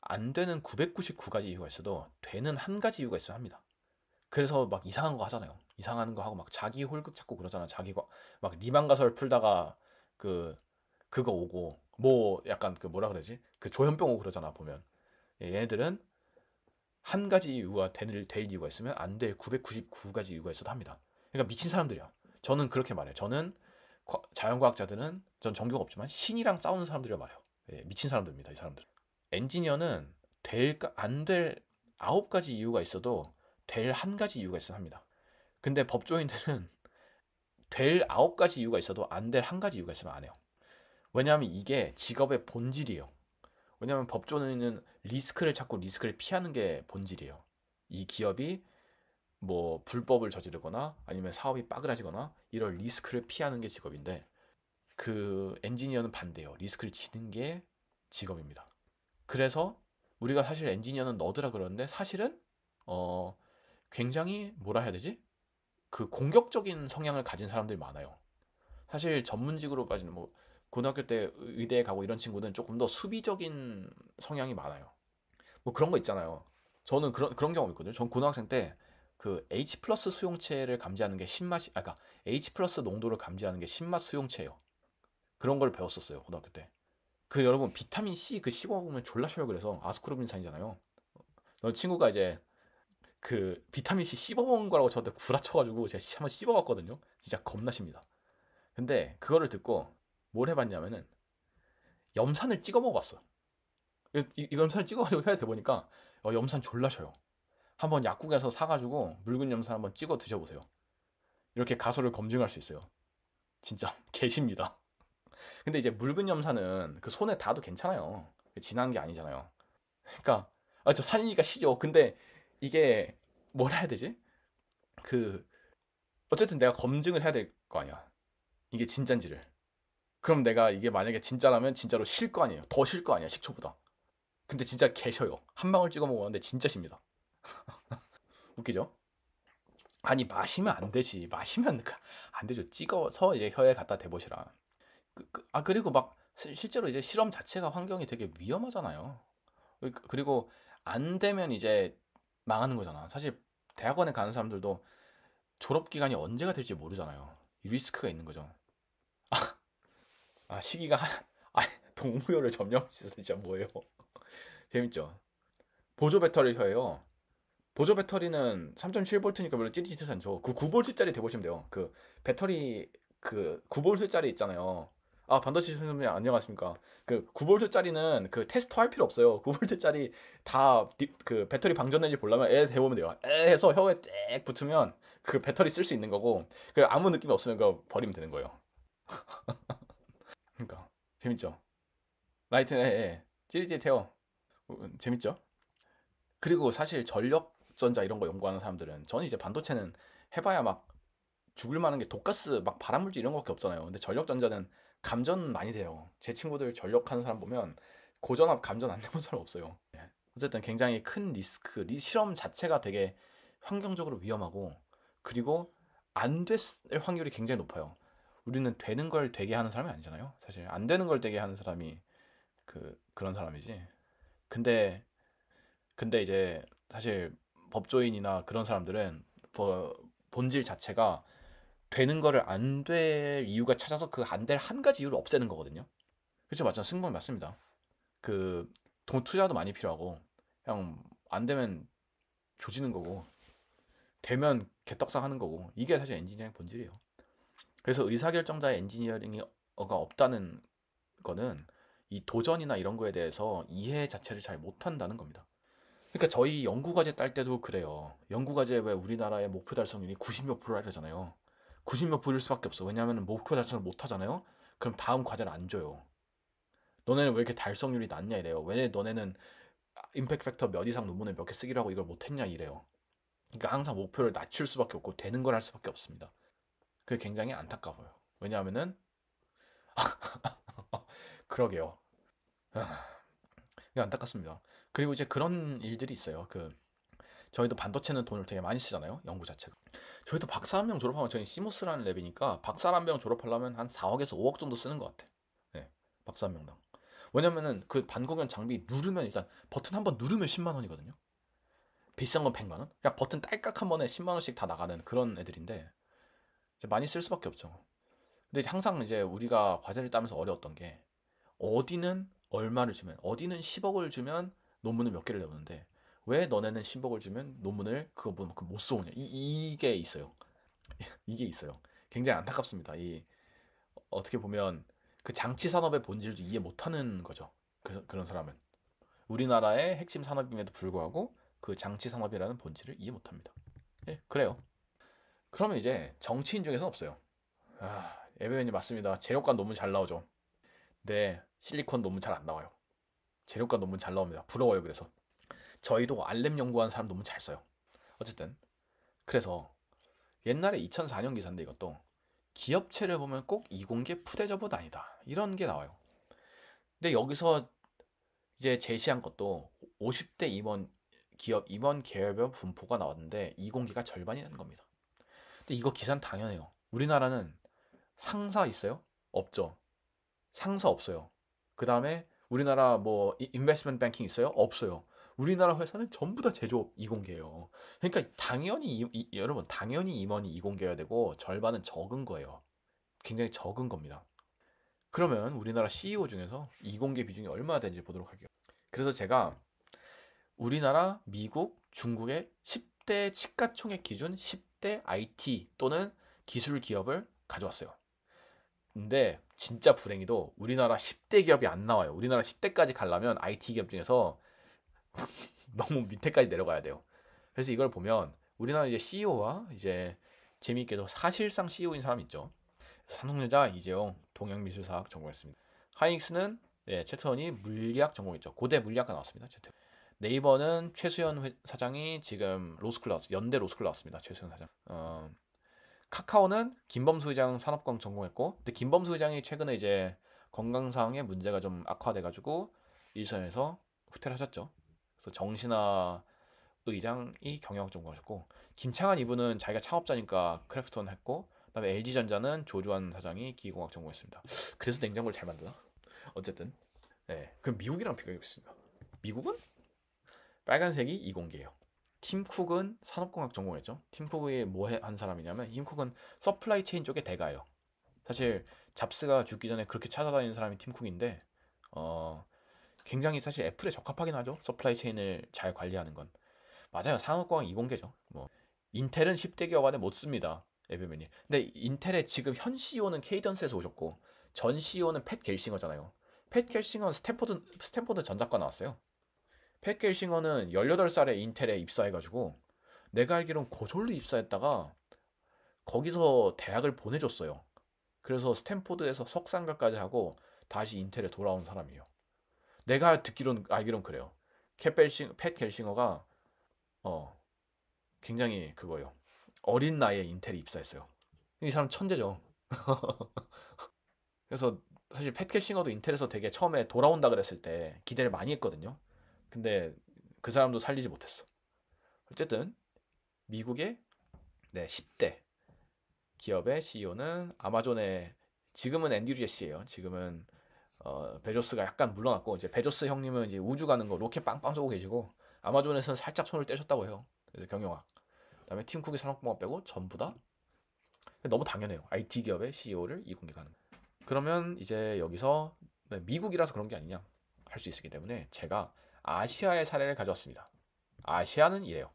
안 되는 999가지 이유가 있어도 되는 한 가지 이유가 있어야 합니다. 그래서 막 이상한 거 하잖아요. 이상한 거 하고 막 자기 홀극 찾고 그러잖아. 자기가 막 리만가설 풀다가 그 그거 오고 뭐 약간 그 뭐라 그러지? 그 조현병 오고 그러잖아 보면. 예, 얘네들은 한 가지 이유가 될 이유가 있으면 안 될 999가지 이유가 있어도 합니다. 그러니까 미친 사람들이야. 저는 그렇게 말해요. 저는 자연과학자들은 전 종교가 없지만 신이랑 싸우는 사람들이라 말해요. 예, 미친 사람들입니다. 이 사람들. 엔지니어는 될까 안 될 9가지 이유가 있어도 될 한 가지 이유가 있어야 합니다. 근데 법조인들은 될 9가지 이유가 있어도 안 될 한 가지 이유가 있으면 안 해요. 왜냐하면 이게 직업의 본질이에요. 왜냐하면 법조인은 리스크를 찾고 리스크를 피하는 게 본질이에요. 이 기업이 뭐 불법을 저지르거나 아니면 사업이 빠그라지거나 이런 리스크를 피하는 게 직업인데, 그 엔지니어는 반대예요. 리스크를 지는 게 직업입니다. 그래서 우리가 사실 엔지니어는 너드라 그러는데, 사실은 어 굉장히 뭐라 해야 되지? 그 공격적인 성향을 가진 사람들이 많아요. 사실 전문직으로 빠지는 뭐 고등학교 때 의대에 가고 이런 친구는 조금 더 수비적인 성향이 많아요. 뭐 그런 거 있잖아요. 저는 그런 경험 있거든요. 전 고등학생 때 그 H 플러스 수용체를 감지하는 게 신맛이, 그러니까 H 플러스 농도를 감지하는 게 신맛 수용체예요. 그런 걸 배웠었어요 고등학교 때. 그 여러분 비타민 C 그 씹어보면 졸라 쉬워요. 그래서 아스코르빈산이잖아요. 저 친구가 이제 그 비타민 C 씹어먹은 거라고 저한테 구라쳐가지고 제가 한번 씹어봤거든요. 진짜 겁나십니다. 근데 그거를 듣고 뭘 해봤냐면은 염산을 찍어 먹어봤어. 이 염산을 찍어가지고 해야 돼 보니까 염산 졸라 쉬어요. 한번 약국에서 사가지고 묽은 염산 한번 찍어 드셔보세요. 이렇게 가설을 검증할 수 있어요. 진짜 개십니다. 근데 이제 묽은 염산은 그 손에 닿아도 괜찮아요. 진한 게 아니잖아요. 그러니까 저 산이니까 시죠. 근데 이게 뭐라 해야 되지? 그 어쨌든 내가 검증을 해야 될 거 아니야. 이게 진짠지를. 그럼 내가 이게 만약에 진짜라면 진짜로 실 거 아니에요. 더 실 거 아니야, 식초보다. 근데 진짜 개셔요. 한 방울 찍어 먹었는데 진짜 십니다. 웃기죠? 아니 마시면 안 되지. 마시면 안 되죠. 찍어서 이제 혀에 갖다 대보시라. 그리고 막 실제로 이제 실험 자체가 환경이 되게 위험하잖아요. 그리고 안 되면 이제 망하는 거잖아. 사실 대학원에 가는 사람들도 졸업 기간이 언제가 될지 모르잖아요. 이 리스크가 있는 거죠. 시기가 아, 동무효를 점령하셔서 진짜 뭐예요? 재밌죠? 보조 배터리 혀예요. 보조 배터리는 3.7V니까 별로 찌릿찌릿하지 않죠. 그 9V짜리 대보시면 돼요. 그 배터리 그 9V짜리 있잖아요. 아, 반도체 선생님 안녕하십니까? 그 9V짜리는 그 테스트 할 필요 없어요. 9V짜리 다 그 배터리 방전된지 보려면 에 대보면 돼요. 에 해서 혀에 딱 붙으면 그 배터리 쓸 수 있는 거고, 그 아무 느낌이 없으면 그거 버리면 되는 거예요. 그러니까 재밌죠? 라이트 에 찌릿찌릿해요. 재밌죠? 그리고 사실 전력전자 이런 거 연구하는 사람들은, 저는 이제 반도체는 해봐야 막 죽을 만한 게 독가스 막 발암물질 이런 거밖에 없잖아요. 근데 전력전자는 감전 많이 돼요. 제 친구들 전력하는 사람 보면 고전압 감전 안 돼본 사람 없어요. 예. 어쨌든 굉장히 큰 리스크, 실험 자체가 되게 환경적으로 위험하고, 그리고 안 됐을 확률이 굉장히 높아요. 우리는 되는 걸 되게 하는 사람이 아니잖아요. 사실 안 되는 걸 되게 하는 사람이 그런 사람이지. 근데 이제 사실 법조인이나 그런 사람들은 본질 자체가 되는 거를 안 될 이유가 찾아서 그 안 될 한 가지 이유를 없애는 거거든요. 그렇죠, 맞죠? 승부는 맞습니다. 그 돈 투자도 많이 필요하고, 그냥 안 되면 조지는 거고, 되면 개떡상 하는 거고, 이게 사실 엔지니어링 본질이에요. 그래서 의사결정자의 엔지니어링이 없다는 거는 이 도전이나 이런 거에 대해서 이해 자체를 잘 못한다는 겁니다. 그러니까 저희 연구과제 딸 때도 그래요. 연구과제 왜 우리나라의 목표 달성률이 90몇 프로라 이러잖아요. 90몇 프로일 수밖에 없어. 왜냐하면 목표 달성을 못 하잖아요. 그럼 다음 과제를 안 줘요. 너네는 왜 이렇게 달성률이 낮냐 이래요. 왜 너네는 임팩트 팩터 몇 이상 논문을 몇 개 쓰기로 하고 이걸 못했냐 이래요. 그러니까 항상 목표를 낮출 수밖에 없고 되는 걸 할 수밖에 없습니다. 그게 굉장히 안타까워요. 왜냐하면은 그러게요. 이게 안타깝습니다. 그리고 이제 그런 일들이 있어요. 저희도 반도체는 돈을 되게 많이 쓰잖아요. 연구 자체가. 저희도 박사 한 명 졸업하면, 저희 시모스라는 랩이니까 박사 한 명 졸업하려면 한 4억에서 5억 정도 쓰는 것 같아. 네, 박사 한 명당. 왜냐면은 그 반공연 장비 누르면 일단 버튼 한 번 누르면 10만 원이거든요. 비싼 건 100만 원? 그냥 버튼 딸깍 한 번에 10만 원씩 다 나가는 그런 애들인데 이제 많이 쓸 수밖에 없죠. 근데 항상 이제 우리가 과제를 따면서 어려웠던 게, 어디는 얼마를 주면, 어디는 10억을 주면 논문을 몇 개를 내오는데 왜 너네는 10억을 주면 논문을 그거만큼 못 써오냐, 이게 있어요. 이게 있어요. 굉장히 안타깝습니다. 어떻게 보면 그 장치 산업의 본질도 이해 못하는 거죠. 그런 사람은 우리나라의 핵심 산업임에도 불구하고 그 장치 산업이라는 본질을 이해 못합니다. 예, 그래요. 그러면 이제 정치인 중에서는 없어요. 아, 에베웬이 맞습니다. 재료가 논문 잘 나오죠. 네, 실리콘 논문 잘 안 나와요. 재료가 논문 잘 나옵니다. 부러워요. 그래서 저희도 알렘 연구하는 사람 논문 잘 써요. 어쨌든 그래서 옛날에 2004년 기사인데, 이것도 기업체를 보면 꼭 이공계 푸대접은 아니다, 이런 게 나와요. 근데 여기서 이제 제시한 것도 50대 임원 기업 임원 계열별 분포가 나왔는데 이공계가 절반이라는 겁니다. 근데 이거 기사는 당연해요. 우리나라는 상사 있어요? 없죠. 상사 없어요. 그 다음에 우리나라 뭐 인베스트먼트 뱅킹 있어요? 없어요. 우리나라 회사는 전부 다 제조업 이공계예요. 그러니까 당연히 여러분, 당연히 임원이 이공계여야 되고 절반은 적은 거예요. 굉장히 적은 겁니다. 그러면 우리나라 CEO 중에서 이공계 비중이 얼마나 되는지 보도록 할게요. 그래서 제가 우리나라, 미국, 중국의 10대 시가총액 기준 10대 IT 또는 기술 기업을 가져왔어요. 근데 진짜 불행히도 우리나라 10대 기업이 안 나와요. 우리나라 10대까지 가려면 IT 기업 중에서 너무 밑에까지 내려가야 돼요. 그래서 이걸 보면 우리나라 이제 CEO와 이제 재미있게도 사실상 CEO인 사람 있죠. 삼성전자 이재용 동양미술사학 전공했습니다. 하이닉스는 최태원이 물리학 전공했죠. 고대 물리학과 나왔습니다. 최태원. 네이버는 최수연 사장이 지금 로스쿨 나왔어요. 연대 로스쿨 나왔습니다. 최수연 사장. 카카오는 김범수 의장 산업공 전공했고, 근데 김범수 의장이 최근에 이제 건강상의 문제가 좀 악화돼가지고 일선에서 후퇴를 하셨죠. 그래서 정신아 의장이 경영학 전공하셨고, 김창한 이분은 자기가 창업자니까 크래프톤 했고, 그다음에 LG전자는 조주환 사장이 기계공학 전공했습니다. 그래서 냉장고를 잘 만드나? 어쨌든 네, 그 미국이랑 비교해 보겠습니다. 미국은 빨간색이 이공계예요. 팀 쿡은 산업공학 전공했죠. 팀 쿡이 뭐 한 사람이냐면, 팀 쿡은 서플라이 체인 쪽의 대가예요. 사실 잡스가 죽기 전에 그렇게 찾아다니는 사람이 팀 쿡인데, 굉장히 사실 애플에 적합하긴 하죠. 서플라이 체인을 잘 관리하는 건. 맞아요. 산업공학 이공계죠. 뭐 인텔은 10대 기업 안에 못 씁니다. 에베맨이. 근데 인텔의 지금 현 CEO는 케이던스에서 오셨고 전 CEO는 팻 겔싱어잖아요. 팻 겔싱어는 스탠포드 전작과 나왔어요. 팻 겔싱어는 18살에 인텔에 입사해가지고 내가 알기로는 고졸로 입사했다가 거기서 대학을 보내줬어요. 그래서 스탠포드에서 석상과까지 하고 다시 인텔에 돌아온 사람이에요. 내가 듣기로는 알기로는 그래요. 팻 겔싱어가 굉장히 그거예요. 어린 나이에 인텔에 입사했어요. 이 사람 천재죠. 그래서 사실 팻 겔싱어도 인텔에서 되게 처음에 돌아온다 그랬을 때 기대를 많이 했거든요. 근데 그 사람도 살리지 못했어. 어쨌든 미국의 10대 기업의 CEO는 아마존의 지금은 앤드류 제시예요. 지금은 베조스가 약간 물러났고 이제 베조스 형님은 이제 우주 가는 거 로켓 빵빵 쏘고 계시고 아마존에서는 살짝 손을 떼셨다고 해요. 그래서 경영학. 그다음에 팀 쿡이 산업공학 빼고 전부 다 너무 당연해요. IT 기업의 CEO를 이공개하는. 그러면 이제 여기서 미국이라서 그런 게 아니냐 할 수 있기 때문에 제가 아시아의 사례를 가져왔습니다. 아시아는 이래요.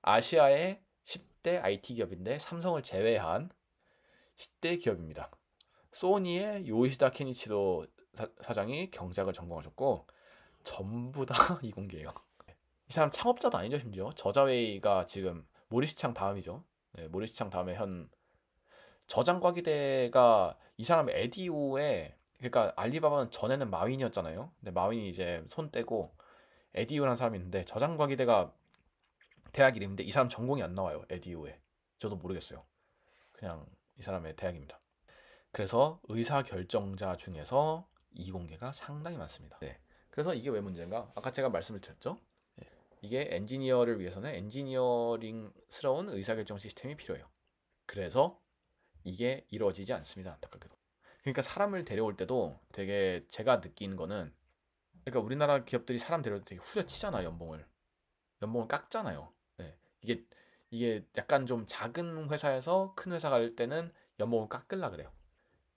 아시아의 10대 IT 기업인데 삼성을 제외한 10대 기업입니다. 소니의 요시다 케니치도 사장이 경작을 전공하셨고 전부 다 이공계예요. 이 사람 창업자도 아니죠. 심지어 저자웨이가 지금 모리시창 다음이죠. 네, 모리시창 다음에 현 저장과기대가 이 사람 에디우에 그러니까 알리바바는 전에는 마윈이었잖아요. 근데 마윈이 이제 손 떼고 에디우라는 사람이 있는데 저장과기대가 대학 이름인데 이 사람 전공이 안 나와요. 에디우에. 저도 모르겠어요. 그냥 이 사람의 대학입니다. 그래서 의사결정자 중에서 이공계가 상당히 많습니다. 네. 그래서 이게 왜 문제인가? 아까 제가 말씀을 드렸죠. 네. 이게 엔지니어를 위해서는 엔지니어링스러운 의사결정 시스템이 필요해요. 그래서 이게 이루어지지 않습니다. 안타깝게도. 그러니까 사람을 데려올 때도 되게 제가 느끼는 거는 그러니까 우리나라 기업들이 사람 데려올 때 되게 후려치잖아. 연봉을 깎잖아요. 네. 이게 약간 좀 작은 회사에서 큰 회사 갈 때는 연봉을 깎으려 그래요.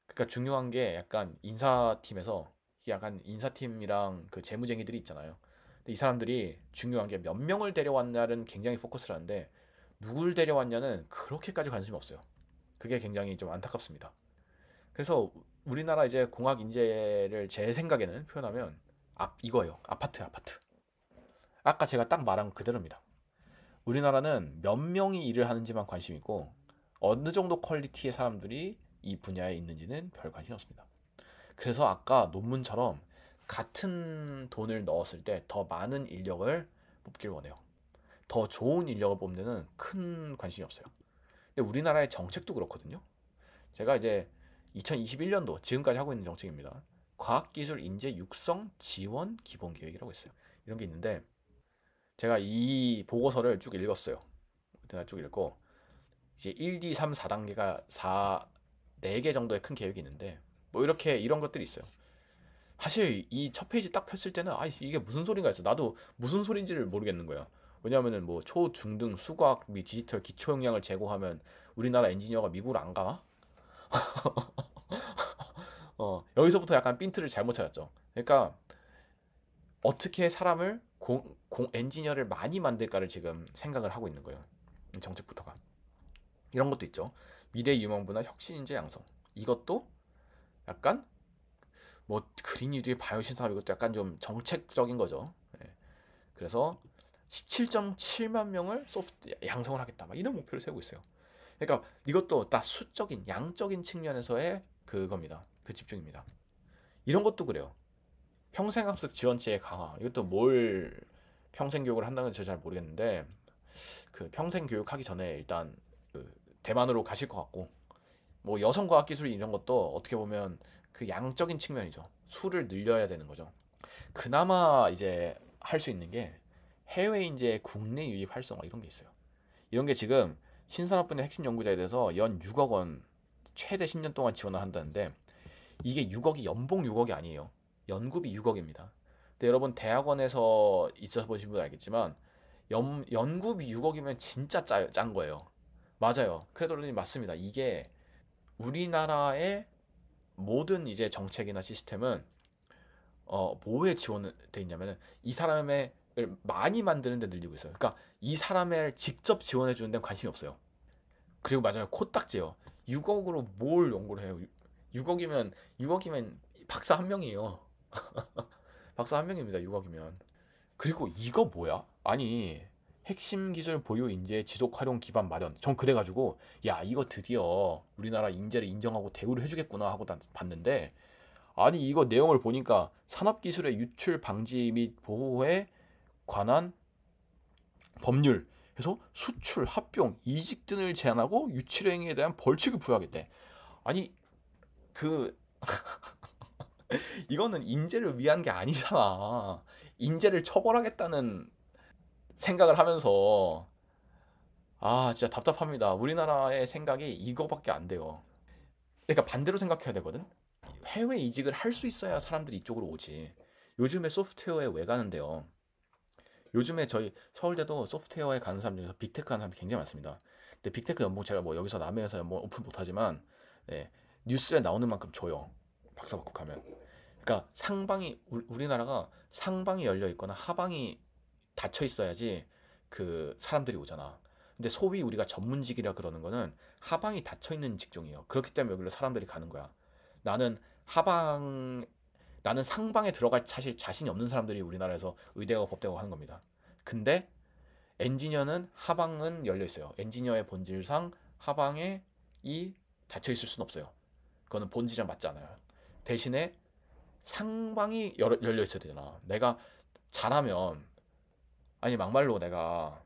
그러니까 중요한 게 약간 인사팀에서 약간 인사팀이랑 그 재무쟁이들이 있잖아요. 근데 이 사람들이 중요한 게 몇 명을 데려왔냐는 굉장히 포커스를 하는데 누굴 데려왔냐는 그렇게까지 관심이 없어요. 그게 굉장히 좀 안타깝습니다. 그래서 우리나라 이제 공학 인재를 제 생각에는 표현하면 이거예요. 아파트. 아까 제가 딱 말한 거 그대로입니다. 우리나라는 몇 명이 일을 하는지만 관심 있고 어느 정도 퀄리티의 사람들이 이 분야에 있는지는 별 관심이 없습니다. 그래서 아까 논문처럼 같은 돈을 넣었을 때 더 많은 인력을 뽑길 원해요. 더 좋은 인력을 뽑는 데는 큰 관심이 없어요. 근데 우리나라의 정책도 그렇거든요. 제가 이제 2021년도 지금까지 하고 있는 정책입니다. 과학기술 인재 육성 지원 기본 계획이라고 있어요. 이런 게 있는데 제가 이 보고서를 쭉 읽었어요. 제가 쭉 읽고 이제 1, 2, 3, 4단계가 4개 정도의 큰 계획이 있는데 뭐 이렇게 이런 것들이 있어요. 사실 이 첫 페이지 딱 폈을 때는 이게 무슨 소린가 했어. 나도 무슨 소린지를 모르겠는 거야. 왜냐하면은 뭐 초, 중 등 수과학 및 디지털 기초 역량을 제고하면 우리나라 엔지니어가 미국을 안 가나? 여기서부터 약간 핀트를 잘못 찾았죠. 그러니까 어떻게 사람을 엔지니어를 많이 만들까를 지금 생각을 하고 있는 거예요. 정책부터가. 이런 것도 있죠. 미래 유망부나 혁신 인재 양성. 이것도 약간 뭐 그린 뉴딜 바이오 신산업 이것도 약간 좀 정책적인 거죠. 예. 그래서 17.7만 명을 양성을 하겠다. 막 이런 목표를 세우고 있어요. 그러니까 이것도 다 수적인 양적인 측면에서의 그겁니다. 그 집중입니다. 이런 것도 그래요. 평생학습 지원체의 강화. 이것도 뭘 평생교육을 한다는 건지 잘 모르겠는데 그 평생교육하기 전에 일단 그 대만으로 가실 것 같고 뭐 여성과학기술 이런 것도 어떻게 보면 그 양적인 측면이죠. 수를 늘려야 되는 거죠. 그나마 이제 할 수 있는 게 해외 인재 국내 유입 활성화 이런 게 있어요. 이런 게 지금 신산업분야 핵심 연구자에 대해서 연 6억 원 최대 10년 동안 지원을 한다는데 이게 6억이 연봉 6억이 아니에요. 연구비 6억입니다. 근데 여러분 대학원에서 있어 보신 분 알겠지만 연구비 6억이면 진짜 짠 거예요. 맞아요. 크레도르님 맞습니다. 이게 우리나라의 모든 이제 정책이나 시스템은 뭐에 지원돼 있냐면은 이 사람을 많이 만드는 데 늘리고 있어요. 그러니까 이 사람을 직접 지원해 주는 데는 관심이 없어요. 그리고 맞아요. 코딱지요. 6억으로 뭘 연구를 해요? 6억이면 박사 한 명이에요. 박사 한 명입니다. 6억이면. 그리고 이거 뭐야? 아니, 핵심 기술 보유 인재 지속 활용 기반 마련. 전 그래가지고 야 이거 드디어 우리나라 인재를 인정하고 대우를 해주겠구나 하고 봤는데, 아니 이거 내용을 보니까 산업기술의 유출 방지 및 보호에 관한 법률 해서 수출, 합병, 이직 등을 제한하고 유출 행위에 대한 벌칙을 부여하겠대. 아니 그 이거는 인재를 위한 게 아니잖아. 인재를 처벌하겠다는 생각을 하면서 진짜 답답합니다. 우리나라의 생각이 이거밖에 안 돼요. 그러니까 반대로 생각해야 되거든. 해외 이직을 할 수 있어야 사람들이 이쪽으로 오지. 요즘에 소프트웨어에 왜 가는데요? 요즘에 저희 서울대도 소프트웨어에 가는 사람 중에서 빅테크 하는 사람이 굉장히 많습니다. 근데 빅테크 연봉 제가 뭐 여기서 남해에서 연봉 오픈 못하지만, 예, 뉴스에 나오는 만큼 줘요. 박사 받고 가면. 그러니까 상방이 우리나라가 상방이 열려 있거나 하방이 닫혀 있어야지 그 사람들이 오잖아. 근데 소위 우리가 전문직이라 그러는 거는 하방이 닫혀 있는 직종이에요. 그렇기 때문에 여기로 사람들이 가는 거야. 나는 하방 나는 상방에 들어갈 사실 자신이 없는 사람들이 우리나라에서 의대하고 법대하고 하는 겁니다. 근데 엔지니어는 하방은 열려 있어요. 엔지니어의 본질상 하방에 이 닫혀 있을 수는 없어요. 그거는 본질이랑 맞지 않아요. 대신에 상방이 열려 있어야 되잖아. 내가 잘하면, 아니 막말로 내가,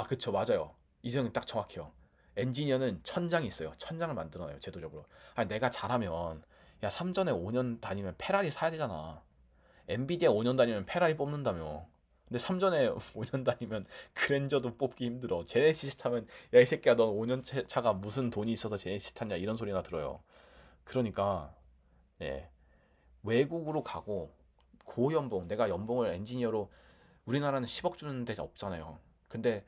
그쵸, 맞아요. 이성이 딱 정확해요. 엔지니어는 천장이 있어요. 천장을 만들어놔요, 제도적으로. 아니 내가 잘하면, 야 삼전에 5년 다니면 페라리 사야 되잖아. 엔비디아 5년 다니면 페라리 뽑는다며. 근데 삼전에 5년 다니면 그랜저도 뽑기 힘들어. 제네시스 타면 야 이 새끼야 넌 5년 차가 무슨 돈이 있어서 제네시스 탔냐 이런 소리나 들어요. 그러니까 예, 외국으로 가고 고연봉, 내가 연봉을 엔지니어로, 우리나라는 10억 주는 데 없잖아요. 근데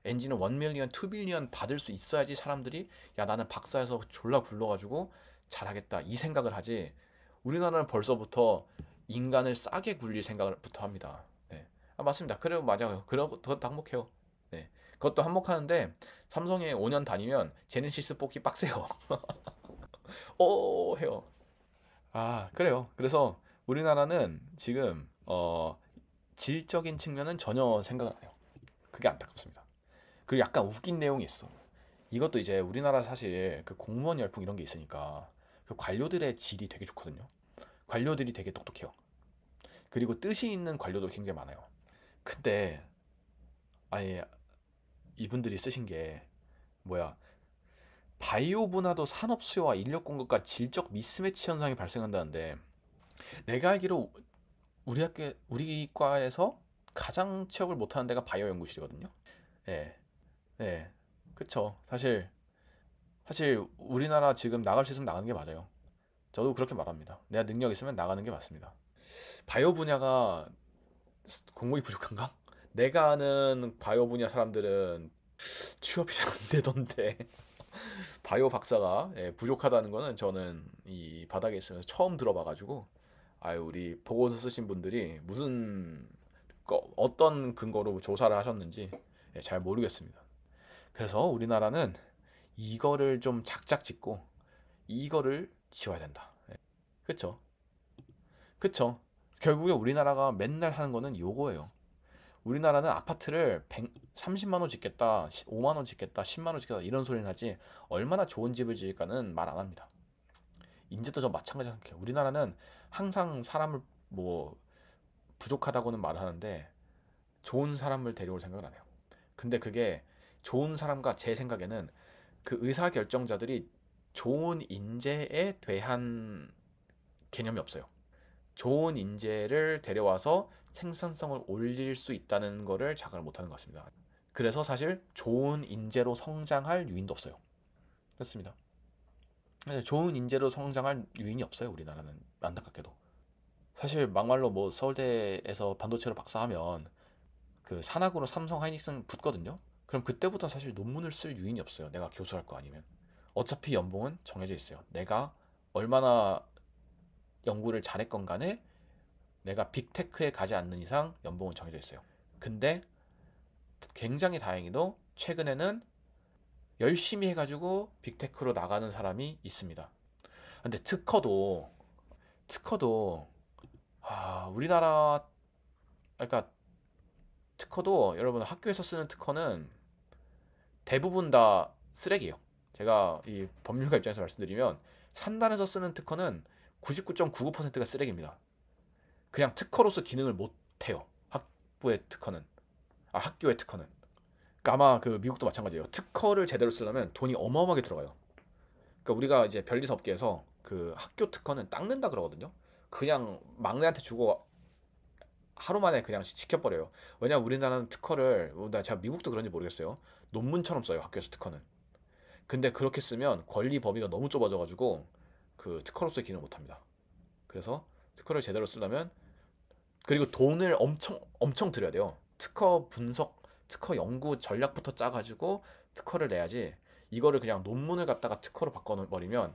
엔지는 1 밀리언, 2 밀리언 받을 수 있어야지 사람들이 야 나는 박사에서 졸라 굴러가지고 잘하겠다 이 생각을 하지. 우리나라는 벌써부터 인간을 싸게 굴릴 생각을부터 합니다. 네. 맞습니다. 그래요, 맞아요. 그래도 더 한몫해요. 네. 그것도 한몫하는데 삼성에 5년 다니면 제네시스 뽑기 빡세요. 해요. 그래요. 그래서 우리나라는 지금 질적인 측면은 전혀 생각을 안 해요. 그게 안타깝습니다. 그리고 약간 웃긴 내용이 있어. 이것도 이제 우리나라 사실 그 공무원 열풍 이런 게 있으니까 그 관료들의 질이 되게 좋거든요. 관료들이 되게 똑똑해요. 그리고 뜻이 있는 관료도 굉장히 많아요. 근데 아니 이분들이 쓰신 게 뭐야? 바이오 분야도 산업 수요와 인력 공급과 질적 미스매치 현상이 발생한다는데, 내가 알기로 우리 과에서 가장 취업을 못하는 데가 바이오 연구실이거든요. 예, 예, 그쵸. 사실 우리나라 지금 나갈 수 있으면 나가는 게 맞아요. 저도 그렇게 말합니다. 내가 능력 있으면 나가는 게 맞습니다. 바이오 분야가 공무원이 부족한가? 내가 아는 바이오 분야 사람들은 취업이 잘 안 되던데 바이오 박사가 부족하다는 거는 저는 이 바닥에 있으면서 처음 들어봐가지고, 우리 보고서 쓰신 분들이 무슨 어떤 근거로 조사를 하셨는지 잘 모르겠습니다. 그래서 우리나라는 이거를 좀 작작 짓고 이거를 지워야 된다. 그쵸? 그쵸? 결국에 우리나라가 맨날 하는 거는 요거예요. 우리나라는 아파트를 30만 원 짓겠다, 5만 원 짓겠다, 10만 원 짓겠다 이런 소리는 하지 얼마나 좋은 집을 지을까는 말 안 합니다. 인제도 저 마찬가지 생각해요. 우리나라는 항상 사람을 뭐 부족하다고는 말하는데 좋은 사람을 데려올 생각을 안 해요. 근데 그게 좋은 사람과, 제 생각에는 그 의사 결정자들이 좋은 인재에 대한 개념이 없어요. 좋은 인재를 데려와서 생산성을 올릴 수 있다는 거를 자각을 못하는 것 같습니다. 그래서 사실 좋은 인재로 성장할 유인도 없어요. 그렇습니다. 좋은 인재로 성장할 유인이 없어요. 우리나라는 안타깝게도. 사실 막말로 뭐 서울대에서 반도체로 박사하면 그 산학으로 삼성 하이닉스 붙거든요. 그럼 그때부터 사실 논문을 쓸 유인이 없어요. 내가 교수할 거 아니면. 어차피 연봉은 정해져 있어요. 내가 얼마나 연구를 잘했건 간에 내가 빅테크에 가지 않는 이상 연봉은 정해져 있어요. 근데 굉장히 다행히도 최근에는 열심히 해가지고 빅테크로 나가는 사람이 있습니다. 근데 특허도 우리나라 그러니까 특허도 여러분 학교에서 쓰는 특허는 대부분 다 쓰레기예요. 제가 이 법률가 입장에서 말씀드리면 산단에서 쓰는 특허는 99.99%가 쓰레기입니다. 그냥 특허로서 기능을 못 해요. 학교의 특허는. 그러니까 아마 그 미국도 마찬가지예요. 특허를 제대로 쓰려면 돈이 어마어마하게 들어가요. 그러니까 우리가 이제 별리사 업계에서 그 학교 특허는 닦는다 그러거든요. 그냥 막내한테 주고 하루 만에 그냥 지켜버려요. 왜냐면 우리나라는 특허를 제가 미국도 그런지 모르겠어요. 논문처럼 써요. 학교에서 특허는. 근데 그렇게 쓰면 권리 범위가 너무 좁아져가지고 그 특허로서의 기능을 못합니다. 그래서 특허를 제대로 쓰려면 그리고 돈을 엄청 들여야 돼요. 특허 분석, 특허 연구 전략부터 짜가지고 특허를 내야지 이거를 그냥 논문을 갖다가 특허로 바꿔버리면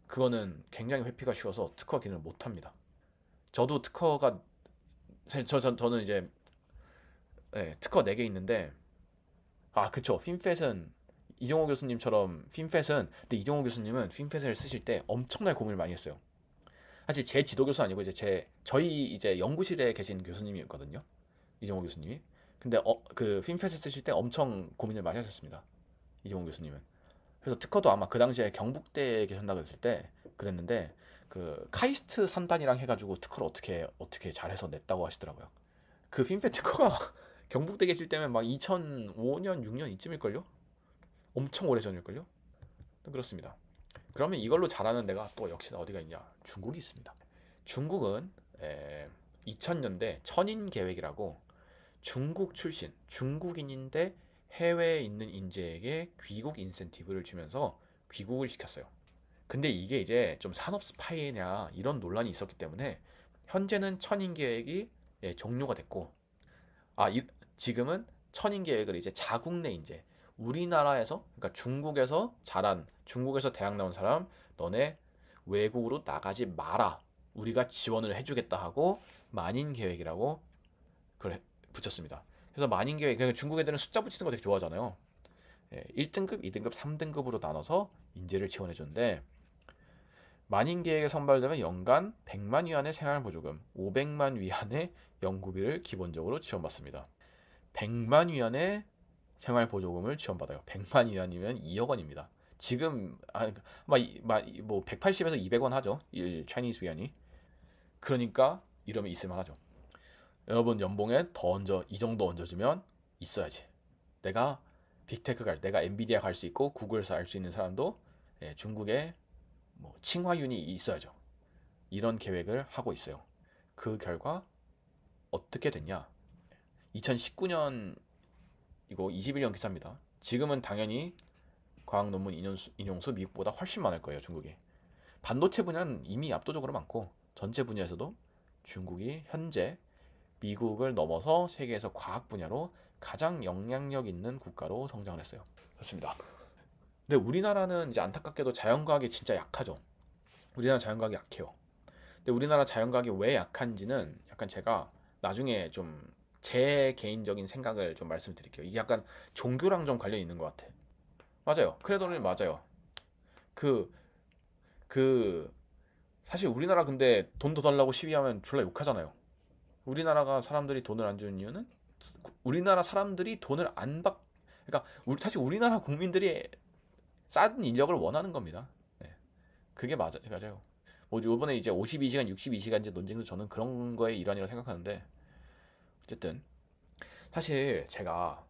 그거는 굉장히 회피가 쉬워서 특허 기능을 못합니다. 저도 특허가 저는 이제 특허 4개 있는데 그쵸. 핀펫은 이종호 교수님처럼 근데 이종호 교수님은 핀펫을 쓰실 때 엄청나게 고민을 많이 했어요. 사실 제 지도 교수 아니고 저희 이제 연구실에 계신 교수님이었거든요. 이종호 교수님이. 근데 그 핀펫을 쓰실 때 엄청 고민을 많이 하셨습니다. 이종호 교수님은. 그래서 특허도 아마 그 당시에 경북대에 계셨나 그랬을 때 그랬는데 그 카이스트 산단이랑 해가지고 특허를 어떻게 잘해서 냈다고 하시더라고요. 그 핀펫 특허가 경북대 계실 때면 막 2005년 6년 이쯤일걸요? 엄청 오래전일걸요? 그렇습니다. 그러면 이걸로 잘하는 데가 또 역시나 어디가 있냐? 중국이 있습니다. 중국은 2000년대 천인 계획이라고 중국 출신, 중국인인데 해외에 있는 인재에게 귀국 인센티브를 주면서 귀국을 시켰어요. 근데 이게 이제 좀 산업 스파이냐 이런 논란이 있었기 때문에 현재는 천인 계획이 종료가 됐고 지금은 천인 계획을 이제 자국 내 인재 우리나라에서 그러니까 중국에서 대학 나온 사람 너네 외국으로 나가지 마라. 우리가 지원을 해주겠다 하고 만인 계획이라고 그걸 붙였습니다. 그래서 만인 계획 그러니까 중국 애들은 숫자 붙이는 거 되게 좋아하잖아요. 1등급, 2등급, 3등급으로 나눠서 인재를 지원해 주는데 만인 계획에 선발되면 연간 100만 위안의 생활보조금, 500만 위안의 연구비를 기본적으로 지원받습니다. 100만 위안의 생활보조금을 지원받아요. 100만 위안이면 2억 원입니다. 지금 뭐 180에서 200원 하죠. 차이니즈 위안이. 그러니까 이러면 있을만하죠. 여러분 연봉에 이 정도 얹어주면 있어야지. 내가 내가 엔비디아 갈 수 있고 구글에서 알 수 있는 사람도 중국에 뭐 칭화윤이 있어야죠. 이런 계획을 하고 있어요. 그 결과 어떻게 됐냐? 2019년 이거 21년 기사입니다. 지금은 당연히 과학 논문 인용수 미국보다 훨씬 많을 거예요, 중국이. 반도체 분야는 이미 압도적으로 많고 전체 분야에서도 중국이 현재 미국을 넘어서 세계에서 과학 분야로 가장 영향력 있는 국가로 성장을 했어요. 그렇습니다. 근데 우리나라는 이제 안타깝게도 자연과학이 진짜 약하죠. 우리나라 자연과학이 약해요. 근데 우리나라 자연과학이 왜 약한지는 약간 제가 나중에 좀 제 개인적인 생각을 좀 말씀드릴게요. 이게 약간 종교랑 좀 관련이 있는 것 같아. 맞아요. 크레도는 맞아요. 그, 그, 사실 우리나라 근데 돈 더 달라고 시위하면 졸라 욕하잖아요. 우리나라가 사람들이 돈을 안 주는 이유는 우리나라 사람들이 돈을 안 받, 그러니까 사실 우리나라 국민들이 싼 인력을 원하는 겁니다. 네. 그게 맞아요. 뭐 요번에 이제 52시간, 62시간제 논쟁도 저는 그런 거의 일환이라고 생각하는데 어쨌든 사실 제가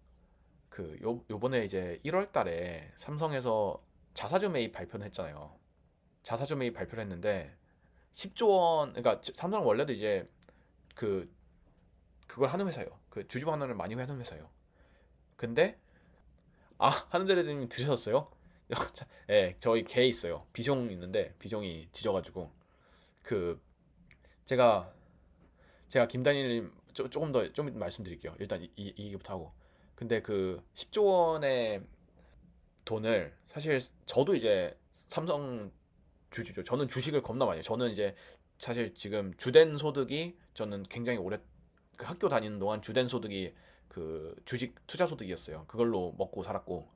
요번에 이제 1월 달에 삼성에서 자사주 매입 발표를 했잖아요. 자사주 매입 발표를 했는데 10조 원, 그러니까 삼성은 원래도 이제 그걸 하는 회사예요. 그 주주 환원을 많이 하는 회사예요. 근데 하늘대리님 들으셨어요? 예, 저희 개 있어요. 비숑 있는데 비숑이 짖어가지고 그 제가 김다니엘님 조금 더 좀 말씀드릴게요. 일단 이기부터 하고. 근데 그 10조 원의 돈을 사실 저도 이제 삼성 주주죠. 저는 주식을 겁나 많이 해요. 저는 이제 사실 지금 주된 소득이 저는 굉장히 오래 그 학교 다니는 동안 주된 소득이 그 주식 투자 소득이었어요. 그걸로 먹고 살았고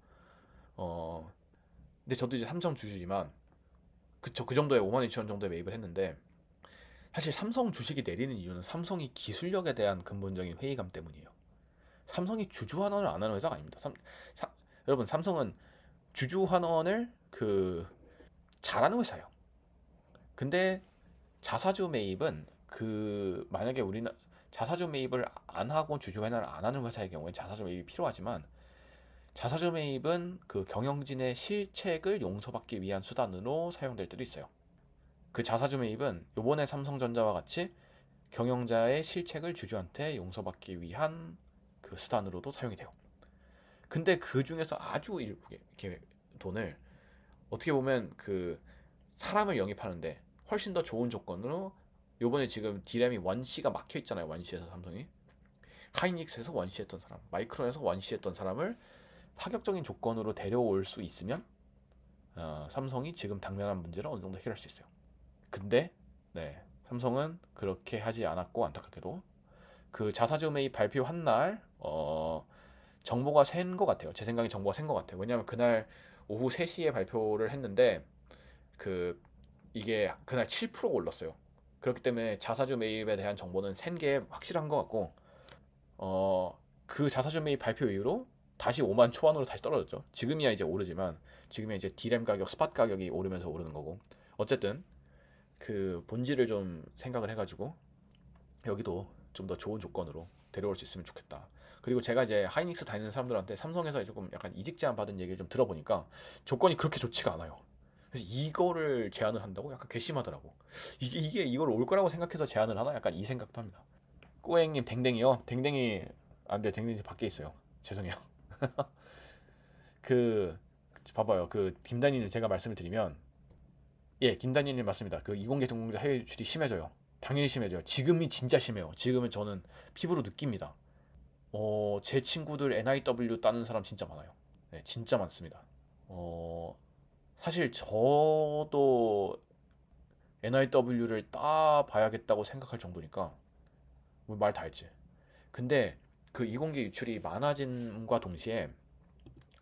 어 근데 저도 이제 삼성 주주지만 그쵸, 그 정도의 5만 2천 원 정도에 매입을 했는데, 사실 삼성 주식이 내리는 이유는 삼성이 기술력에 대한 근본적인 회의감 때문이에요. 삼성이 주주 환원을 안 하는 회사가 아닙니다. 여러분, 삼성은 주주 환원을 잘하는 회사예요. 근데 자사주 매입은 만약에 우리는 자사주 매입을 안 하고 주주 환원을 안 하는 회사의 경우에 자사주 매입이 필요하지만, 자사주 매입은 그 경영진의 실책을 용서받기 위한 수단으로 사용될 때도 있어요. 그 자사주 매입은 요번에 삼성전자와 같이 경영자의 실책을 주주한테 용서받기 위한 그 수단으로도 사용이 돼요. 근데 그 중에서 아주 일부 이렇게 돈을, 어떻게 보면 사람을 영입하는데 훨씬 더 좋은 조건으로, 요번에 지금 디램이 원C가 막혀 있잖아요. 원C에서 삼성이 하이닉스에서 원C했던 사람, 마이크론에서 원C했던 사람을 파격적인 조건으로 데려올 수 있으면 삼성이 지금 당면한 문제를 어느 정도 해결할 수 있어요. 근데 네, 삼성은 그렇게 하지 않았고, 안타깝게도 그 자사주 매입 발표한 날 정보가 센 것 같아요. 제 생각에 정보가 센 것 같아요. 왜냐하면 그날 오후 3시에 발표를 했는데 이게 그날 7%가 올랐어요. 그렇기 때문에 자사주 매입에 대한 정보는 센 게 확실한 것 같고, 그 자사주 매입 발표 이후로 다시 5만 초반으로 다시 떨어졌죠. 지금이야 이제 오르지만, 지금이야 이제 디램 가격, 스팟 가격이 오르면서 오르는 거고, 어쨌든 그 본질을 좀 생각을 해가지고 여기도 좀 더 좋은 조건으로 데려올 수 있으면 좋겠다. 그리고 제가 이제 하이닉스 다니는 사람들한테 삼성에서 조금 약간 이직 제한 받은 얘기를 좀 들어보니까 조건이 그렇게 좋지가 않아요. 그래서 이거를 제안을 한다고 약간 괘씸하더라고. 이걸 올 거라고 생각해서 제안을 하나? 약간 이 생각도 합니다. 꼬행님, 댕댕이요? 댕댕이 안 돼. 댕댕이 밖에 있어요. 죄송해요. 그 봐봐요. 김단희님 제가 말씀을 드리면, 예, 김단희님 맞습니다. 이공계 전공자 해외 유출이 심해져요. 당연히 심해져요. 지금이 진짜 심해요. 지금은 저는 피부로 느낍니다. 제 친구들 NIW 따는 사람 진짜 많아요. 네, 진짜 많습니다. 어, 사실 저도 NIW를 따봐야겠다고 생각할 정도니까 뭐 말 다 했지. 근데 이공계 유출이 많아짐과 동시에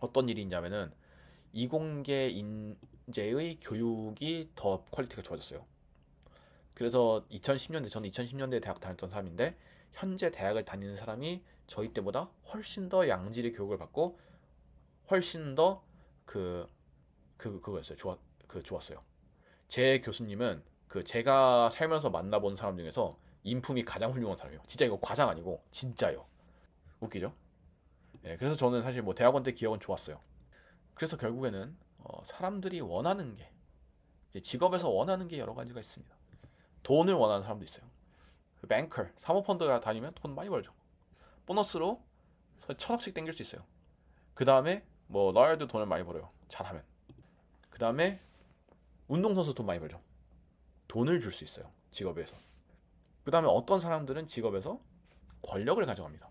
어떤 일이 있냐면은, 이공계 인재의 교육이 더 퀄리티가 좋아졌어요. 그래서 2010년대, 저는 2010년대에 대학 다녔던 사람인데, 현재 대학을 다니는 사람이 저희 때보다 훨씬 더 양질의 교육을 받고 훨씬 더 그거였어요. 좋았어요. 제 교수님은 제가 살면서 만나본 사람 중에서 인품이 가장 훌륭한 사람이에요. 진짜 이거 과장 아니고 진짜요. 웃기죠? 예, 그래서 저는 사실 뭐 대학원 때 기억은 좋았어요. 그래서 결국에는 사람들이 원하는 게, 이제 직업에서 원하는 게 여러 가지가 있습니다. 돈을 원하는 사람도 있어요. 뱅커, 사모펀드 다니면 돈 많이 벌죠. 보너스로 1,000억씩 땡길 수 있어요. 그 다음에 뭐 러열도 돈을 많이 벌어요. 잘하면. 그 다음에 운동선수 돈 많이 벌죠. 돈을 줄 수 있어요. 직업에서. 그 다음에 어떤 사람들은 직업에서 권력을 가져갑니다.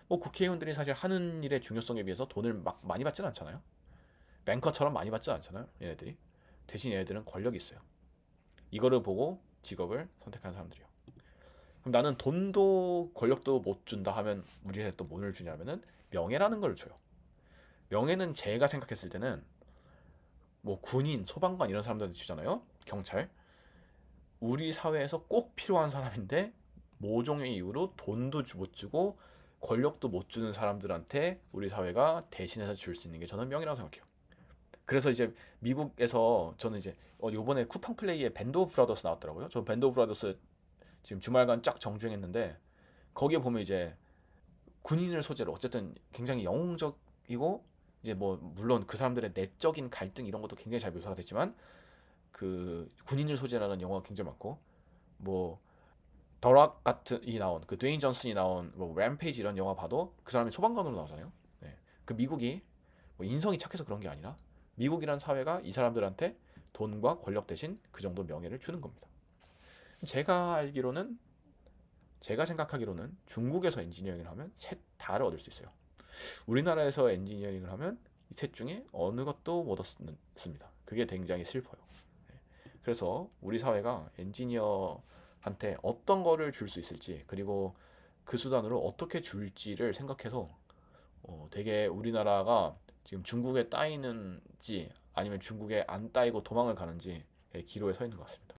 뭐 국회의원들이 사실 하는 일의 중요성에 비해서 돈을 막 많이 받지는 않잖아요. 뱅커처럼 많이 받지 않잖아요. 얘네들이. 대신 얘네들은 권력이 있어요. 이거를 보고 직업을 선택하는 사람들이요. 그럼 나는 돈도 권력도 못 준다 하면 우리한테 또 뭐를 주냐면은 명예라는 걸 줘요. 명예는 제가 생각했을 때는 뭐 군인, 소방관 이런 사람들한테 주잖아요. 경찰. 우리 사회에서 꼭 필요한 사람인데 모종의 이유로 돈도 못 주고 권력도 못 주는 사람들한테 우리 사회가 대신해서 줄 수 있는 게 저는 명예라고 생각해요. 그래서 이제 미국에서 저는 이제 요번에 쿠팡 플레이에 밴드 오브 브라더스 나왔더라고요. 저 밴드 오브 브라더스 지금 주말간 쫙 정주행했는데, 거기에 보면 이제 군인을 소재로 어쨌든 굉장히 영웅적이고, 이제 뭐 물론 그 사람들의 내적인 갈등 이런 것도 굉장히 잘 묘사가 됐지만, 군인을 소재라는 영화가 굉장히 많고, 뭐 더락 같은 이 나온 드웨인 존슨이 나온 뭐 램페이지 이런 영화 봐도 그 사람이 소방관으로 나오잖아요. 네. 미국이 뭐 인성이 착해서 그런 게 아니라, 미국이란 사회가 이 사람들한테 돈과 권력 대신 그 정도 명예를 주는 겁니다. 제가 알기로는, 제가 생각하기로는 중국에서 엔지니어링을 하면 셋 다를 얻을 수 있어요. 우리나라에서 엔지니어링을 하면 이 셋 중에 어느 것도 못 얻습니다. 그게 굉장히 슬퍼요. 네. 그래서 우리 사회가 엔지니어한테 어떤 거를 줄 수 있을지, 그리고 그 수단으로 어떻게 줄지를 생각해서 되게 우리나라가 지금 중국에 따이는지 아니면 중국에 안 따이고 도망을 가는지 기로에 서 있는 것 같습니다.